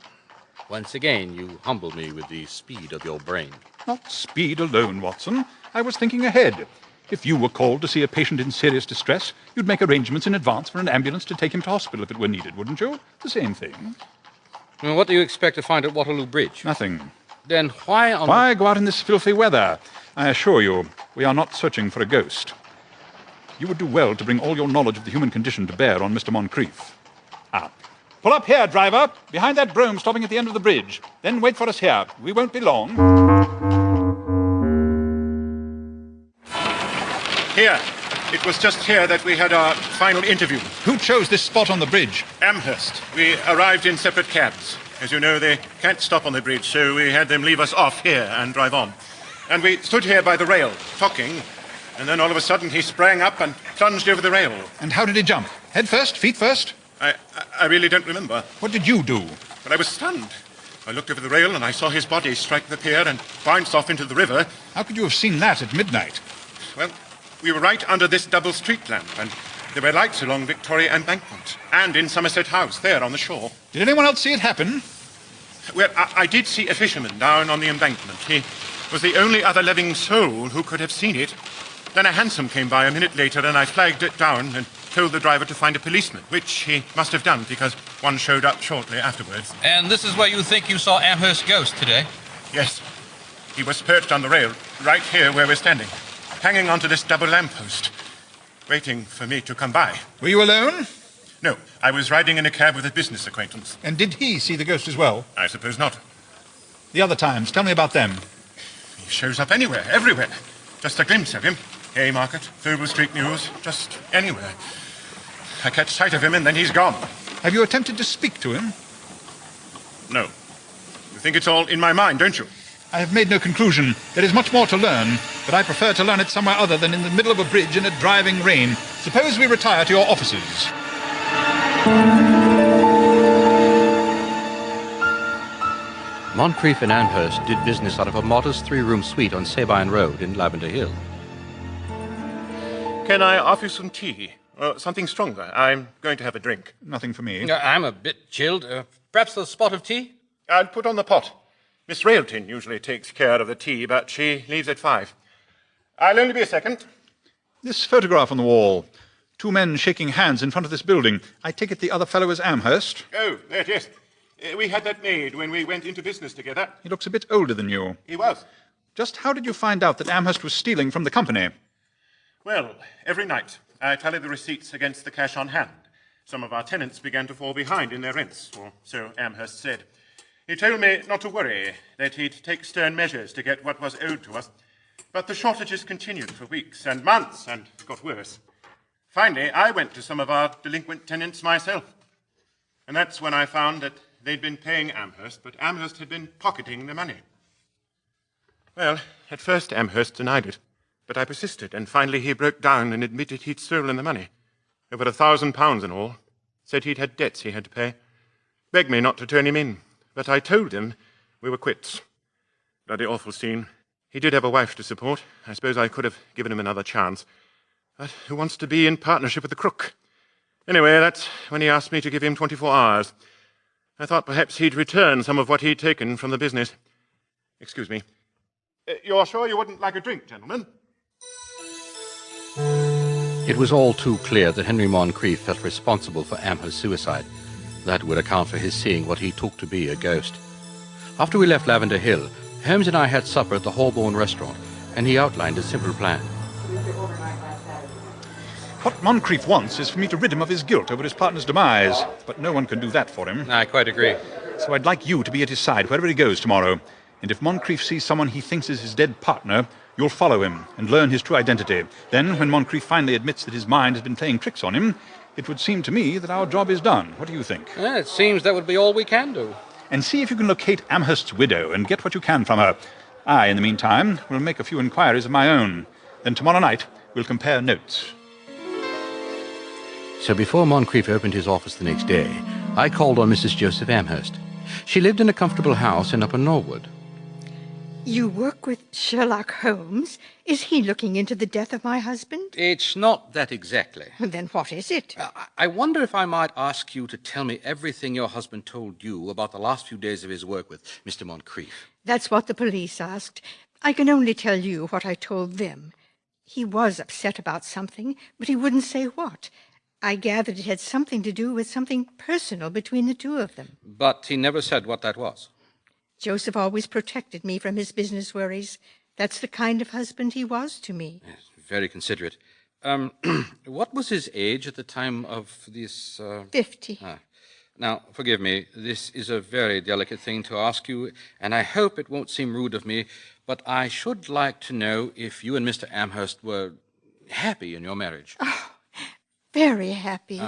once again you humble me with the speed of your brain. Not speed alone, Watson. I was thinking ahead. If you were called to see a patient in serious distress, you'd make arrangements in advance for an ambulance to take him to hospital if it were needed, wouldn't you? The same thing. Well, what do you expect to find at Waterloo Bridge? Nothing. Then why on... Why go out in this filthy weather? I assure you, we are not searching for a ghost. You would do well to bring all your knowledge of the human condition to bear on Mr. Moncrief. Pull up here, driver, behind that brougham stopping at the end of the bridge. Then wait for us here. We won't be long. Here. It was just here that we had our final interview. Who chose this spot on the bridge? Amherst. We arrived in separate cabs. As you know, they can't stop on the bridge, so we had them leave us off here and drive on. And we stood here by the rail, talking, and then all of a sudden he sprang up and plunged over the rail. And how did he jump? Head first? Feet first? I really don't remember. What did you do? But I was stunned. I looked over the rail and I saw his body strike the pier and bounce off into the river. How could you have seen that at midnight? Well, we were right under this double street lamp, and there were lights along Victoria Embankment and in Somerset House, there on the shore. Did anyone else see it happen? Well, I did see a fisherman down on the embankment. He was the only other living soul who could have seen it. Then a hansom came by a minute later, and I flagged it down and told the driver to find a policeman, which he must have done because one showed up shortly afterwards. And this is where you think you saw Amherst's ghost today? Yes. He was perched on the rail, right here where we're standing, hanging onto this double lamppost, waiting for me to come by. Were you alone? No, I was riding in a cab with a business acquaintance. And did he see the ghost as well? I suppose not. The other times, tell me about them. He shows up anywhere, everywhere. Just a glimpse of him. Haymarket, Thurble Street News, just anywhere. I catch sight of him and then he's gone. Have you attempted to speak to him? No. You think it's all in my mind, don't you? I have made no conclusion. There is much more to learn, but I prefer to learn it somewhere other than in the middle of a bridge in a driving rain. Suppose we retire to your offices. Moncrief and Amherst did business out of a modest three-room suite on Sabine Road in Lavender Hill. Can I offer you some tea? Something stronger. I'm going to have a drink. Nothing for me. I'm a bit chilled. Perhaps a spot of tea? I'll put on the pot. Miss Railton usually takes care of the tea, but she leaves at 5. I'll only be a second. This photograph on the wall. 2 men shaking hands in front of this building. I take it the other fellow is Amherst? Oh, there it is. We had that made when we went into business together. He looks a bit older than you. He was. Just how did you find out that Amherst was stealing from the company? Well, every night I tallied the receipts against the cash on hand. Some of our tenants began to fall behind in their rents, or so Amherst said. He told me not to worry, that he'd take stern measures to get what was owed to us. But the shortages continued for weeks and months and got worse. Finally, I went to some of our delinquent tenants myself. And that's when I found that they'd been paying Amherst, but Amherst had been pocketing the money. Well, at first Amherst denied it, but I persisted, and finally he broke down and admitted he'd stolen the money. Over £1,000 in all. Said he'd had debts he had to pay. Begged me not to turn him in. But I told him we were quits. Bloody awful scene. He did have a wife to support. I suppose I could have given him another chance. But who wants to be in partnership with a crook? Anyway, that's when he asked me to give him 24 hours. I thought perhaps he'd return some of what he'd taken from the business. Excuse me. You're sure you wouldn't like a drink, gentlemen? It was all too clear that Henry Moncrief felt responsible for Amherst's suicide. That would account for his seeing what he took to be a ghost. After we left Lavender Hill, Holmes and I had supper at the Holborn restaurant, and he outlined a simple plan. What Moncrief wants is for me to rid him of his guilt over his partner's demise, but no one can do that for him. I quite agree. So I'd like you to be at his side wherever he goes tomorrow. And if Moncrief sees someone he thinks is his dead partner, you'll follow him and learn his true identity. Then, when Moncrief finally admits that his mind has been playing tricks on him, it would seem to me that our job is done. What do you think? It seems that would be all we can do. And see if you can locate Amherst's widow and get what you can from her. I, in the meantime, will make a few inquiries of my own. Then tomorrow night, we'll compare notes. So before Moncrief opened his office the next day, I called on Mrs. Joseph Amherst. She lived in a comfortable house in Upper Norwood. You work with Sherlock Holmes? Is he looking into the death of my husband? It's not that exactly. Then what is it? I wonder if I might ask you to tell me everything your husband told you about the last few days of his work with Mr. Moncrief. That's what the police asked. I can only tell you what I told them. He was upset about something, but he wouldn't say what. I gathered it had something to do with something personal between the two of them. But he never said what that was. Joseph always protected me from his business worries. That's the kind of husband he was to me. Yes, very considerate. What was his age at the time of this... 50. Now, forgive me, this is a very delicate thing to ask you, and I hope it won't seem rude of me, but I should like to know if you and Mr. Amherst were happy in your marriage. Oh, very happy.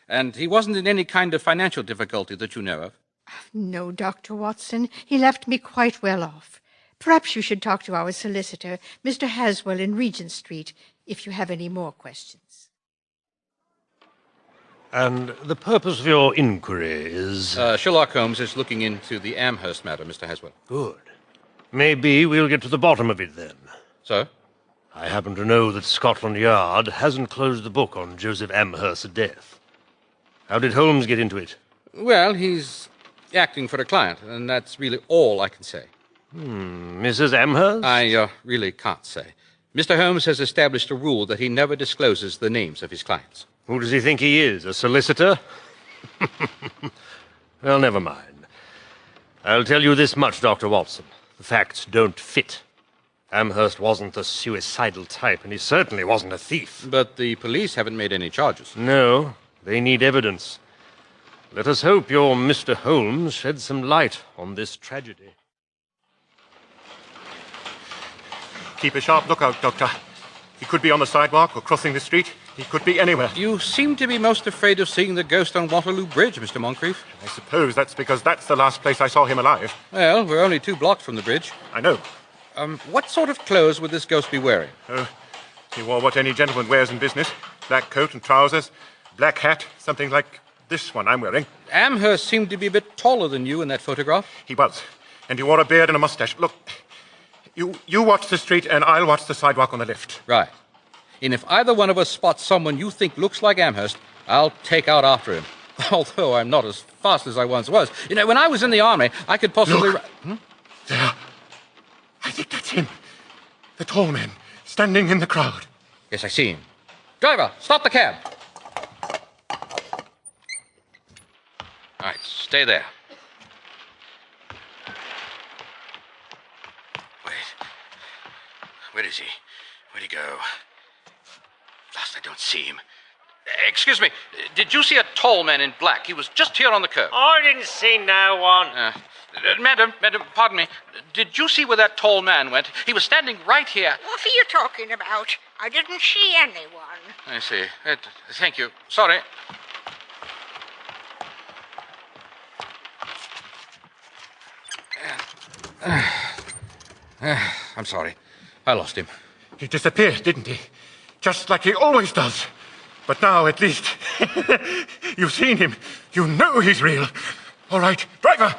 And he wasn't in any kind of financial difficulty that you know of? No, Dr. Watson. He left me quite well off. Perhaps you should talk to our solicitor, Mr. Haswell in Regent Street, if you have any more questions. And the purpose of your inquiry is... Sherlock Holmes is looking into the Amherst matter, Mr. Haswell. Good. Maybe we'll get to the bottom of it then. So? I happen to know that Scotland Yard hasn't closed the book on Joseph Amherst's death. How did Holmes get into it? Well, he's acting for a client, and that's really all I can say. Mrs. Amherst? I really can't say. Mr. Holmes has established a rule that he never discloses the names of his clients. Who does he think he is, a solicitor? Well, never mind. I'll tell you this much, Dr. Watson. The facts don't fit. Amherst wasn't the suicidal type, and he certainly wasn't a thief. But the police haven't made any charges. No, They need evidence. Let us hope your Mr. Holmes sheds some light on this tragedy. Keep a sharp lookout, Doctor. He could be on the sidewalk or crossing the street. He could be anywhere. You seem to be most afraid of seeing the ghost on Waterloo Bridge, Mr. Moncrief. I suppose that's because that's the last place I saw him alive. Well, we're only 2 blocks from the bridge. I know. What sort of clothes would this ghost be wearing? He wore what any gentleman wears in business. Black coat and trousers, black hat, something like this one I'm wearing. Amherst seemed to be a bit taller than you in that photograph. He was. And he wore a beard and a mustache. Look, you watch the street and I'll watch the sidewalk on the left. Right. And if either one of us spots someone you think looks like Amherst, I'll take out after him. Although I'm not as fast as I once was. You know, when I was in the army, I could possibly... Look. There. I think that's him. The tall man, standing in the crowd. Yes, I see him. Driver, stop the cab. All right, stay there. Wait. Where is he? Where'd he go? Last I don't see him. Excuse me, did you see a tall man in black? He was just here on the curb. I didn't see no one. Madam, pardon me. Did you see where that tall man went? He was standing right here. What are you talking about? I didn't see anyone. I see. Thank you. Sorry. I'm sorry. I lost him. He disappeared, didn't he? Just like he always does. But now, at least, you've seen him. You know he's real. All right, driver,